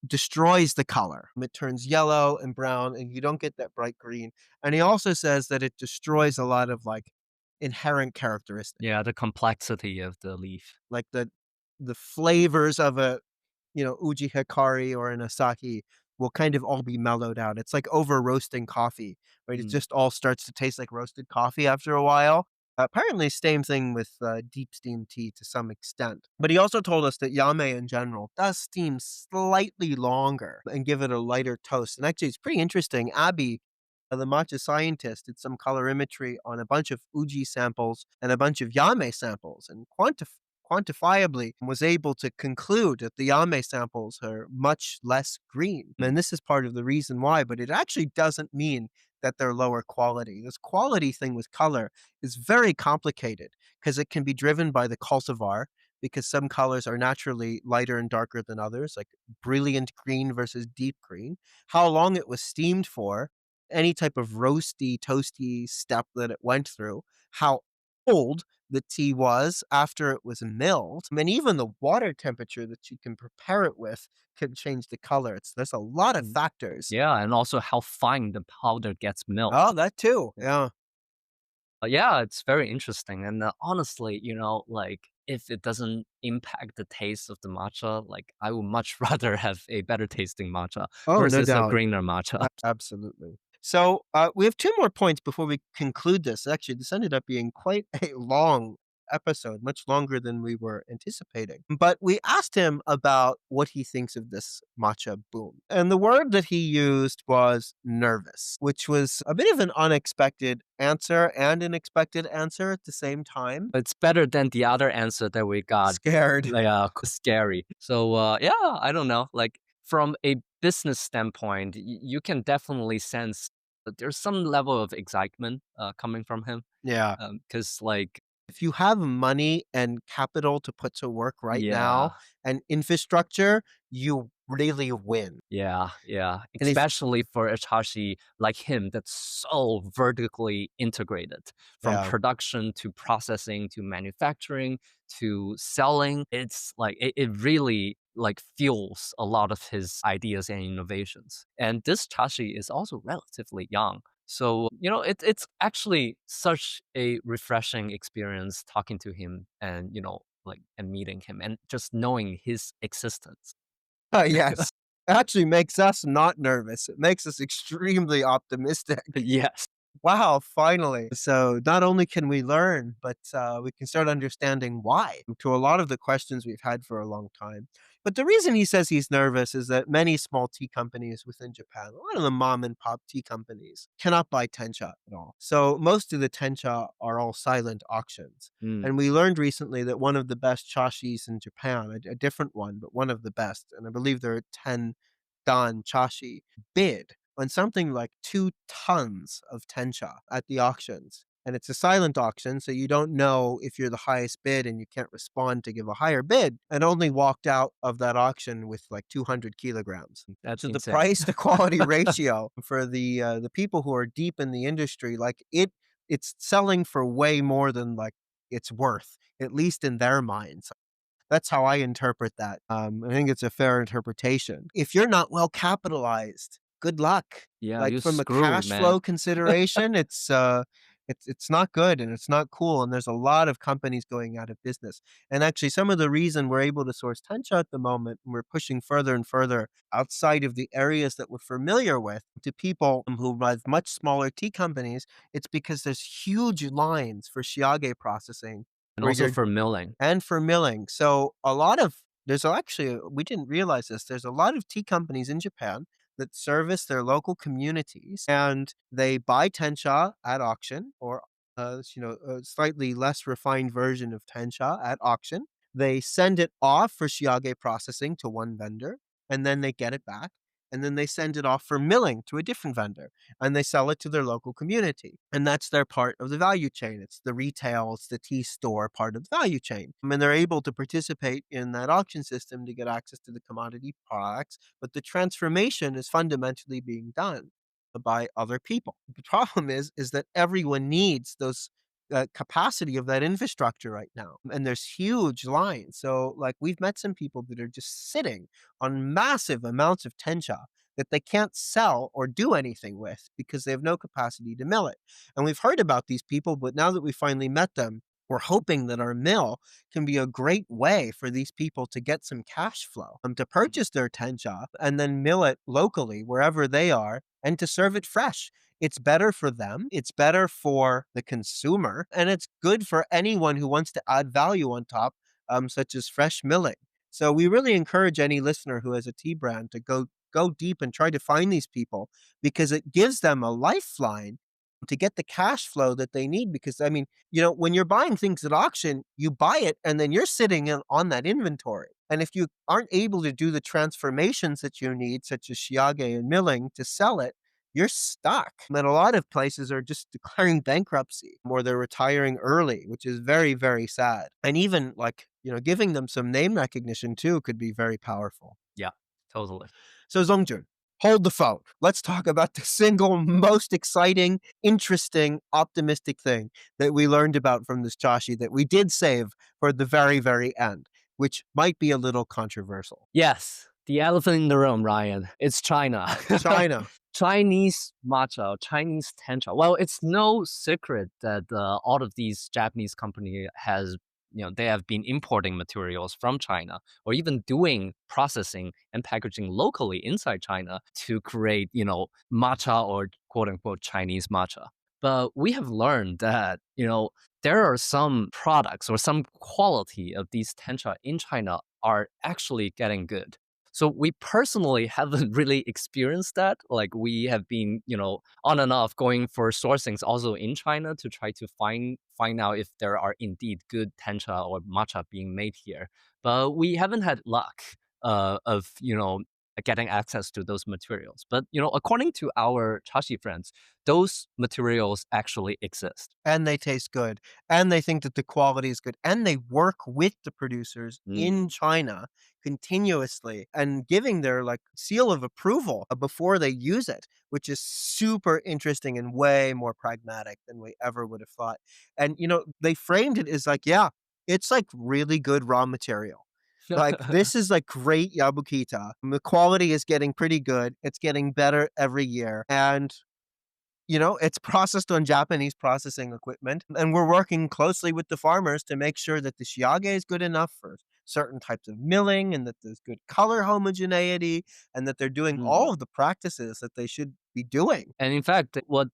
destroys the color. It turns yellow and brown, and you don't get that bright green. And he also says that it destroys a lot of like inherent characteristics, yeah, the complexity of the leaf. like the flavors of a Uji Hikari or an Asahi will kind of all be mellowed out. It's like over roasting coffee, right? It Mm, just all starts to taste like roasted coffee after a while. Apparently, same thing with deep steam tea to some extent. But he also told us that yame in general does steam slightly longer and give it a lighter toast. And actually, it's pretty interesting. Abby, the matcha scientist, did some colorimetry on a bunch of Uji samples and a bunch of yame samples and quantifiably was able to conclude that the Yame samples are much less green. mm, And this is part of the reason why, but it actually doesn't mean that they're lower quality. This quality thing with color is very complicated because it can be driven by the cultivar, because some colors are naturally lighter and darker than others, like brilliant green versus deep green, how long it was steamed for, any type of roasty, toasty step that it went through, how old the tea was after it was milled. I mean, even the water temperature that you can prepare it with can change the color. There's a lot of mm. factors. Yeah, and also how fine the powder gets milk. Oh, that too. Yeah. Yeah, it's very interesting. And honestly, like if it doesn't impact the taste of the matcha, like I would much rather have a better tasting matcha Oh, no versus a doubt. greener matcha. Absolutely. So we have two more points before we conclude this. Actually, this ended up being quite a long episode, much longer than we were anticipating. But we asked him about what he thinks of this matcha boom. And the word that he used was nervous, which was a bit of an unexpected answer and an expected answer at the same time. It's better than the other answer that we got. Scared. Like, scary. So yeah, I don't know. Like from a business standpoint, you can definitely sense that there's some level of excitement coming from him. Yeah. Because like If you have money and capital to put to work right now yeah, and infrastructure, you really win. yeah, yeah. And if Especially for a Chashi like him that's so vertically integrated from yeah, production to processing to manufacturing to selling. It's like it really like fuels a lot of his ideas and innovations. And this Chashi is also relatively young. So, it's actually such a refreshing experience talking to him and, like, and meeting him and just knowing his existence. Yes. It actually makes us not nervous. It makes us extremely optimistic. Yes. Wow, finally. So not only can we learn, but we can start understanding why to a lot of the questions we've had for a long time. But the reason he says he's nervous is that many small tea companies within Japan, a lot of the mom and pop tea companies, cannot buy tencha at all. So most of the tencha are all silent auctions. Mm, And we learned recently that one of the best chashis in Japan, a different one, but one of the best, and I believe there are 10 dan chashi, bid on something like 2 tons of tencha at the auctions. And it's a silent auction, so you don't know if you're the highest bid and you can't respond to give a higher bid, and only walked out of that auction with like 200 kilograms. that's So the insane. price to quality ratio for the people who are deep in the industry, like it's selling for way more than like it's worth, at least in their minds. That's how I interpret that. I think it's a fair interpretation. If you're not well capitalized, good luck. Yeah, Like you're from a screwed, cash man. flow consideration, it's not good and it's not cool. And there's a lot of companies going out of business. And actually, some of the reason we're able to source tencha at the moment, and we're pushing further and further outside of the areas that we're familiar with to people who have much smaller tea companies, it's because there's huge lines for shiage processing And where also you're for milling. and for milling. So a lot of there's actually we didn't realize this. There's a lot of tea companies in Japan that service their local communities, and they buy tencha at auction, or a slightly less refined version of tencha at auction. They send it off for shiage processing to one vendor, and then they get it back. And then they send it off for milling to a different vendor and they sell it to their local community. And that's their part of the value chain. It's the retail, it's the tea store part of the value chain. And they're able to participate in that auction system to get access to the commodity products, but the transformation is fundamentally being done by other people. The problem is that everyone needs those capacity of that infrastructure right now. And there's huge lines. So, like, we've met some people that are just sitting on massive amounts of tencha that they can't sell or do anything with because they have no capacity to mill it. And we've heard about these people, but now that we finally met them, we're hoping that our mill can be a great way for these people to get some cash flow, to purchase their tencha and then mill it locally wherever they are and to serve it fresh. It's better for them, it's better for the consumer, and it's good for anyone who wants to add value on top, such as fresh milling. So we really encourage any listener who has a tea brand to go deep and try to find these people because it gives them a lifeline to get the cash flow that they need. Because I mean, when you're buying things at auction, you buy it and then you're sitting on that inventory. And if you aren't able to do the transformations that you need, such as shiage and milling, to sell it, you're stuck. And a lot of places are just declaring bankruptcy or they're retiring early, which is very, very sad. And even like, giving them some name recognition too could be very powerful. Yeah, totally. So, Zongjun, hold the phone. Let's talk about the single most exciting, interesting, optimistic thing that we learned about from this Chashi that we did save for the very, very end, which might be a little controversial. Yes, the elephant in the room, Ryan. It's China. China. Chinese matcha, Chinese tencha. Well, it's no secret that all of these Japanese company they have been importing materials from China or even doing processing and packaging locally inside China to create, matcha or quote unquote Chinese matcha. But we have learned that, there are some products or some quality of these tencha in China are actually getting good. So we personally haven't really experienced that. Like we have been, on and off going for sourcings also in China to try to find out if there are indeed good tencha or matcha being made here. But we haven't had luck of getting access to those materials. But according to our Chashi friends, those materials actually exist. And they taste good, and they think that the quality is good, and they work with the producers Mm. in China continuously and giving their, like, seal of approval, before they use it, which is super interesting and way more pragmatic than we ever would have thought. And, they framed it as like, "Yeah, it's, like, really good raw material." Like, this is, like, great Yabukita. The quality is getting pretty good, it's getting better every year, and It's processed on Japanese processing equipment, and we're working closely with the farmers to make sure that the shiage is good enough for certain types of milling and that there's good color homogeneity and that they're doing Mm. all of the practices that they should be doing. And in fact, what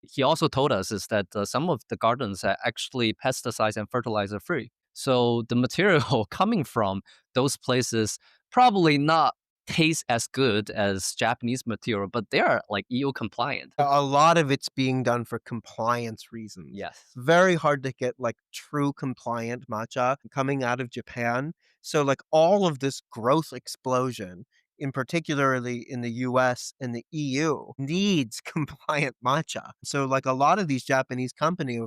he also told us is that some of the gardens are actually pesticide and fertilizer free. So the material coming from those places probably not taste as good as Japanese material, but they are like EU compliant. A lot of it's being done for compliance reasons. Yes. Very hard to get like true compliant matcha coming out of Japan. So like all of this growth explosion, in particularly in the US and the EU, needs compliant matcha. So like a lot of these Japanese companies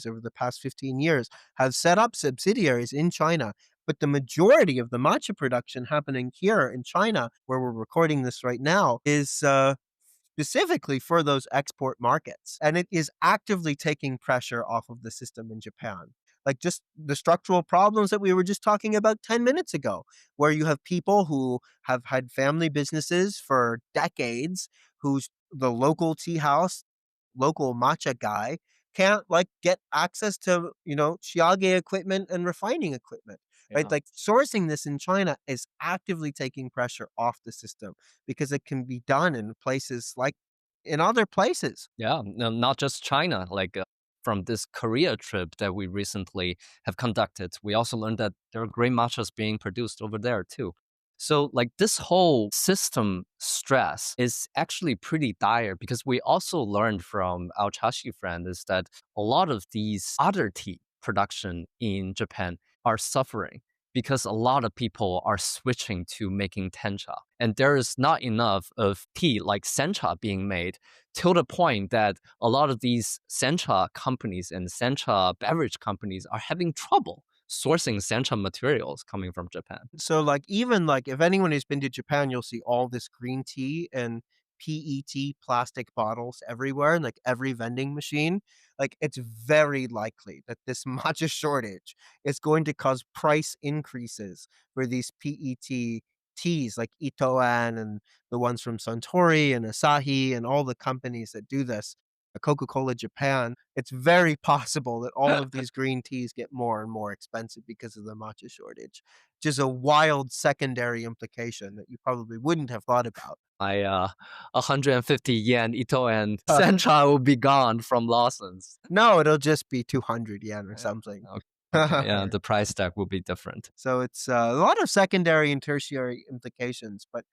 over the past 15 years have set up subsidiaries in China. But the majority of the matcha production happening here in China, where we're recording this right now, is specifically for those export markets. And it is actively taking pressure off of the system in Japan. Like just the structural problems that we were just talking about 10 minutes ago, where you have people who have had family businesses for decades, who's the local tea house, local matcha guy can't like get access to, shiage equipment and refining equipment. Right? Yeah. Like sourcing this in China is actively taking pressure off the system because it can be done in places like in other places. Yeah, no, not just China. Like from this Korea trip that we recently have conducted, we also learned that there are great matchas being produced over there too. So, like this whole system stress is actually pretty dire because we also learned from our Chashi friend is that a lot of these other tea production in Japan are suffering because a lot of people are switching to making tencha. And there is not enough of tea like sencha being made to the point that a lot of these sencha companies and sencha beverage companies are having trouble sourcing sencha materials coming from Japan. So, like, even like if anyone has been to Japan, you'll see all this green tea and PET plastic bottles everywhere, and like every vending machine. Like, it's very likely that this matcha shortage is going to cause price increases for these PET teas, like Itoan and the ones from Suntory and Asahi and all the companies that do this. Coca-Cola Japan, it's very possible that all of these green teas get more and more expensive because of the matcha shortage. Just a wild secondary implication that you probably wouldn't have thought about. My 150 yen Ito and sencha will be gone from Lawson's. No, it'll just be 200 yen or Yeah. something. Okay. Okay. Yeah, the price tag will be different. So it's a lot of secondary and tertiary implications. But,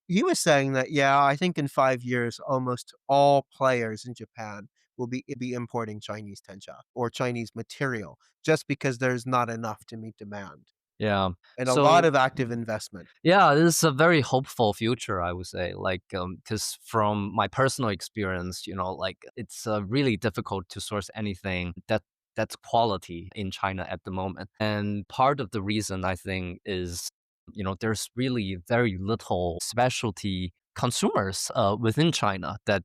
he was saying that, yeah, I think in 5 years, almost all players in Japan will be importing Chinese tencha or Chinese material just because there's not enough to meet demand Yeah. and a lot So of active investment. yeah, this is a very hopeful future, I would say. Like, because from my personal experience, like it's really difficult to source anything that's quality in China at the moment. And part of the reason I think is, there's really very little specialty consumers within China that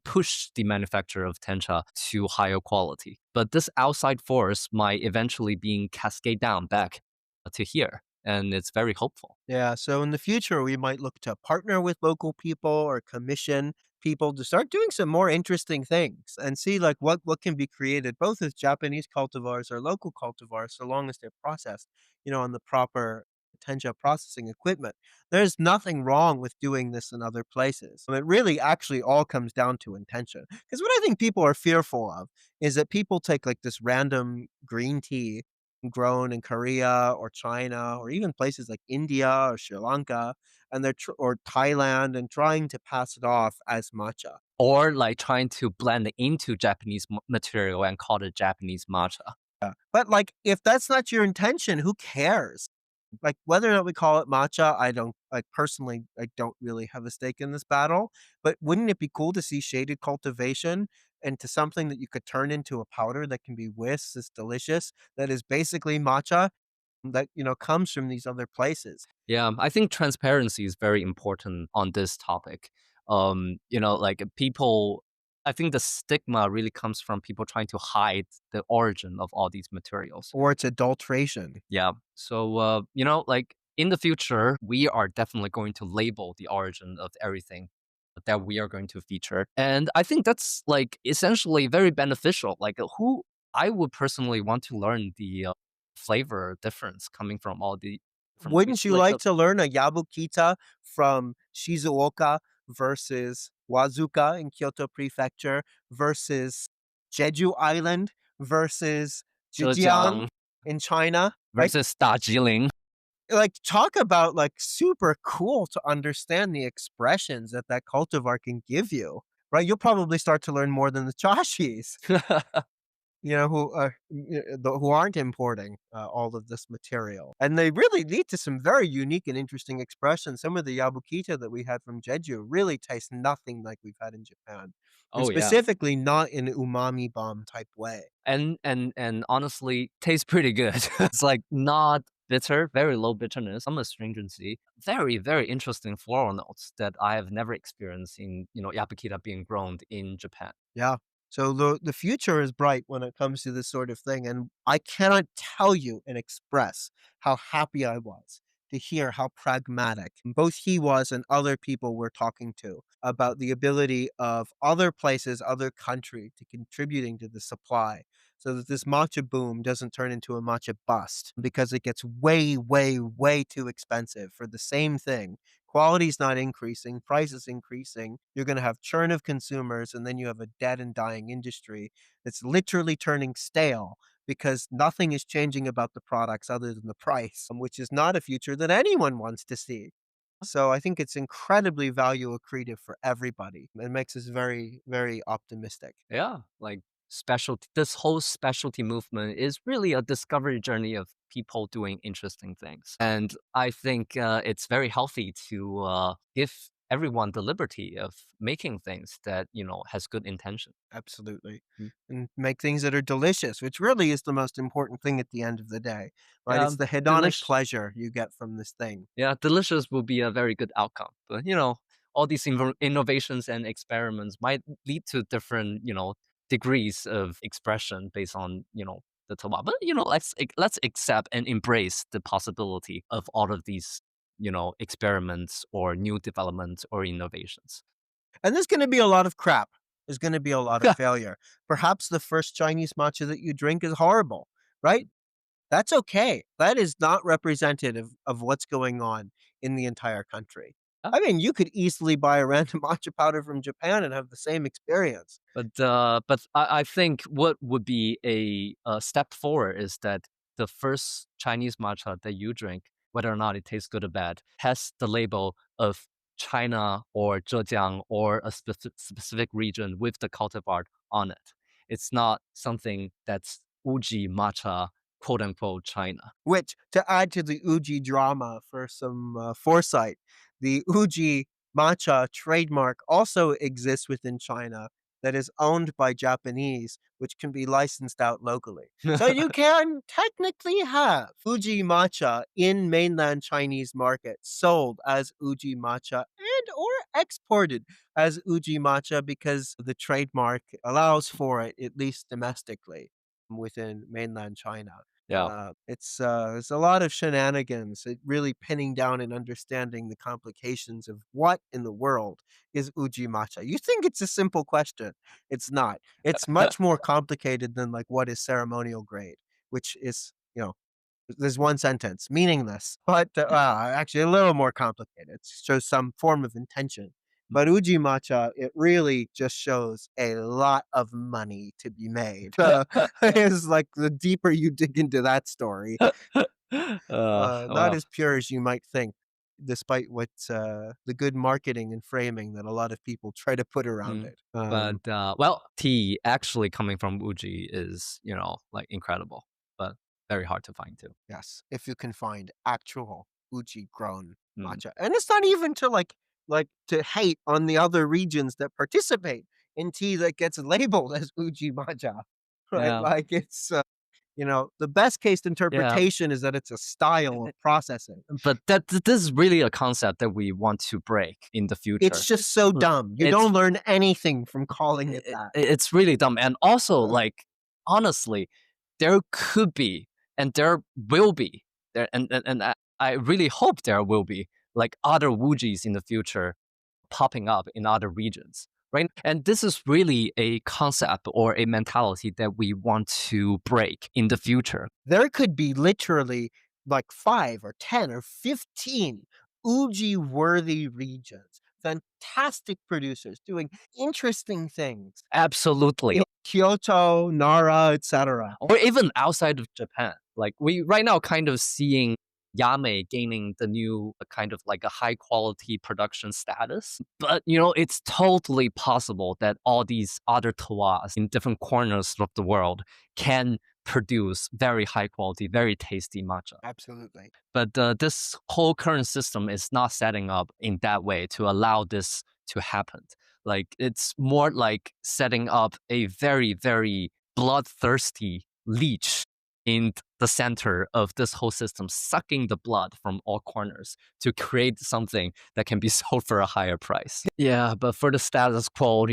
push the manufacture of tencha to higher quality. But this outside force might eventually being cascade down back to here, and it's very hopeful. Yeah, so in the future, we might look to partner with local people or commission people to start doing some more interesting things and see like what can be created both as Japanese cultivars or local cultivars, so long as they're processed, on the proper tencha processing equipment. There's nothing wrong with doing this in other places. It really actually all comes down to intention. Because what I think people are fearful of is that people take like this random green tea grown in Korea or China or even places like India or Sri Lanka and or Thailand and trying to pass it off as matcha. Or like trying to blend it into Japanese material and call it Japanese matcha. But like if that's not your intention, who cares? Like whether or not we call it matcha, I don't like personally I don't really have a stake in this battle, but wouldn't it be cool to see shaded cultivation into something that you could turn into a powder that can be whisked, is delicious, that is basically matcha that, comes from these other places. Yeah, I think transparency is very important on this topic. Like people, I think the stigma really comes from people trying to hide the origin of all these materials. Or it's adulteration. Yeah. So, like in the future, we are definitely going to label the origin of everything. that we are going to feature. And I think that's like essentially very beneficial. Like who I would personally want to learn the flavor difference coming from all the different Wouldn't you like like to learn a Yabukita from Shizuoka versus Wazuka in Kyoto Prefecture versus Jeju Island versus Zhejiang Zhejiang in China? Like versus Darjeeling. talk about, like, super cool to understand the expressions that that cultivar can give you, right? You'll probably start to learn more than the Chashis. Who are who aren't importing all of this material, and they really lead to some very unique and interesting expressions. Some of the yabukita that we had from Jeju really taste nothing like we've had in Japan, and Oh yeah. specifically not in an umami bomb type way. And honestly tastes pretty good. It's like not bitter, very low bitterness, some astringency, very, very interesting floral notes that I have never experienced in, Yapakita being grown in Japan. Yeah. So the future is bright when it comes to this sort of thing, and I cannot tell you and express how happy I was to hear how pragmatic both he was and other people we're talking to about the ability of other places, other country to contributing to the supply so that this matcha boom doesn't turn into a matcha bust because it gets way, way, way too expensive for the same thing. Quality's not increasing, price is increasing. You're going to have churn of consumers, and then you have a dead and dying industry that's literally turning stale because nothing is changing about the products other than the price, which is not a future that anyone wants to see. So I think it's incredibly value accretive for everybody. It makes us very, very optimistic. Yeah, like specialty this whole specialty movement is really a discovery journey of people doing interesting things. And I think it's very healthy to give everyone the liberty of making things that, has good intention. Absolutely. Mm. And make things that are delicious, which really is the most important thing at the end of the day, right? Yeah, It's the hedonic delish pleasure you get from this thing. Yeah, delicious will be a very good outcome. But all these innovations and experiments might lead to different, degrees of expression based on, the tomato. But let's accept and embrace the possibility of all of these, experiments or new developments or innovations. And there's gonna be a lot of crap. There's gonna be a lot of failure. Perhaps the first Chinese matcha that you drink is horrible, right? That's okay. That is not representative of what's going on in the entire country. Yeah. I mean, you could easily buy a random matcha powder from Japan and have the same experience. But I think what would be a step forward is that the first Chinese matcha that you drink, whether or not it tastes good or bad, has the label of China or Zhejiang or a specific region with the cultivar on it. It's not something that's Uji matcha, quote unquote, China. Which, to add to the Uji drama for some foresight, the Uji matcha trademark also exists within China that is owned by Japanese, which can be licensed out locally. So you can technically have Uji matcha in mainland Chinese market sold as Uji matcha and or exported as Uji matcha because the trademark allows for it, at least domestically within mainland China. Yeah. It's a lot of shenanigans, really pinning down and understanding the complications of what in the world is uji matcha. You think it's a simple question. It's not. It's much more complicated than like what is ceremonial grade, which is, there's one sentence, meaningless, but actually a little more complicated. It shows some form of intention. But uji matcha, it really just shows a lot of money to be made. It's like the deeper you dig into that story, not Well, as pure as you might think, despite what's the good marketing and framing that a lot of people try to put around mm, it. but well, tea actually coming from Uji is, like incredible, but very hard to find too. Yes, if you can find actual Uji grown Mm. matcha. And it's not even to like to hate on the other regions that participate in tea that gets labeled as Uji matcha, right? Yeah. Like the best case Yeah. interpretation is that it's a style of processing. But this is really a concept that we want to break in the It's future. just so L- dumb. You It's don't learn anything from calling it it, that. it's really dumb, and also Uh, like honestly, there could be and there will be there, and I really hope there will be like other Wujis in the future popping up in other regions. Right. And this is really a concept or a mentality that we want to break in the future. There could be literally like 5 or 10 or 15 Uji-worthy regions, fantastic producers doing interesting things Absolutely. in Kyoto, Nara, etc. Or even outside of Japan. Like we right now kind of seeing Yame gaining the new kind of like a high quality production status. But it's totally possible that all these other terroirs in different corners of the world can produce very high quality, very tasty matcha. Absolutely. But this whole current system is not setting up in that way to allow this to happen. Like it's more like setting up a very, very bloodthirsty leech in the center of this whole system, sucking the blood from all corners to create something that can be sold for a higher price. Yeah, but for the status quo,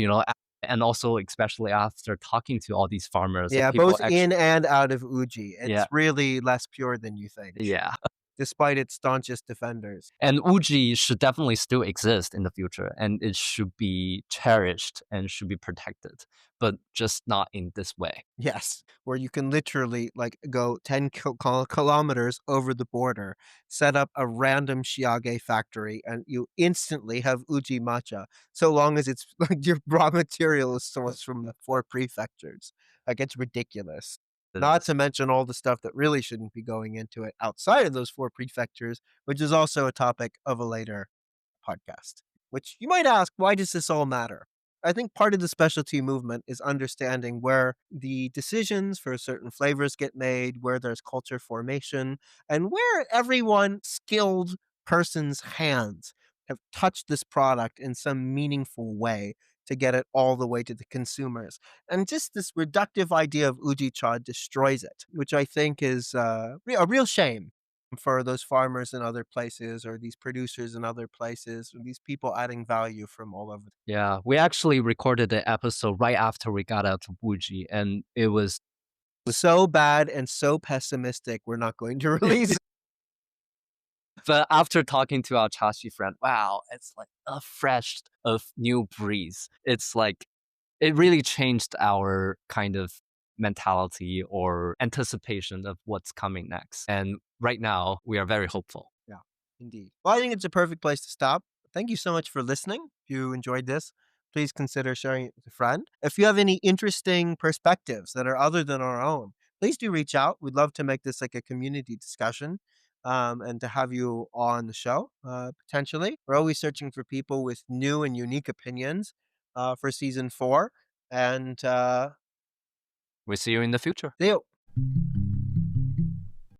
and also especially after talking to all these farmers, Yeah, people both actually, in and out of Uji. yeah, It's really less pure than you think, yeah. despite its staunchest defenders. And Uji should definitely still exist in the future, and it should be cherished and should be protected, but just not in this way. Yes, where you can literally like go 10 kilometers over the border, set up a random shiage factory, and you instantly have uji matcha, so long as it's like your raw material is sourced from the four prefectures. Like it's ridiculous. It Not is. to mention all the stuff that really shouldn't be going into it outside of those four prefectures, which is also a topic of a later podcast. Which you might ask, why does this all matter? I think part of the specialty movement is understanding where the decisions for certain flavors get made, where there's culture formation, and where everyone skilled person's hands have touched this product in some meaningful way to get it all the way to the consumers. And just this reductive idea of uji cha destroys it, which I think is a real shame for those farmers in other places or these producers in other places or these people adding value from all over. Yeah, we actually recorded the episode right after we got out of Uji, and it was So bad and so pessimistic, we're not going to release. but after talking to our Chashi friend, wow, it's like a fresh of new breeze. It's like it really changed our kind of mentality or anticipation of what's coming next. And right now, we are very hopeful. Yeah, indeed. Well, I think it's a perfect place to stop. Thank you so much for listening. If you enjoyed this, please consider sharing it with a friend. If you have any interesting perspectives that are other than our own, please do reach out. We'd love to make this like a community discussion and to have you on the show potentially. We're always searching for people with new and unique opinions for season 4. And We see you in the future. see you.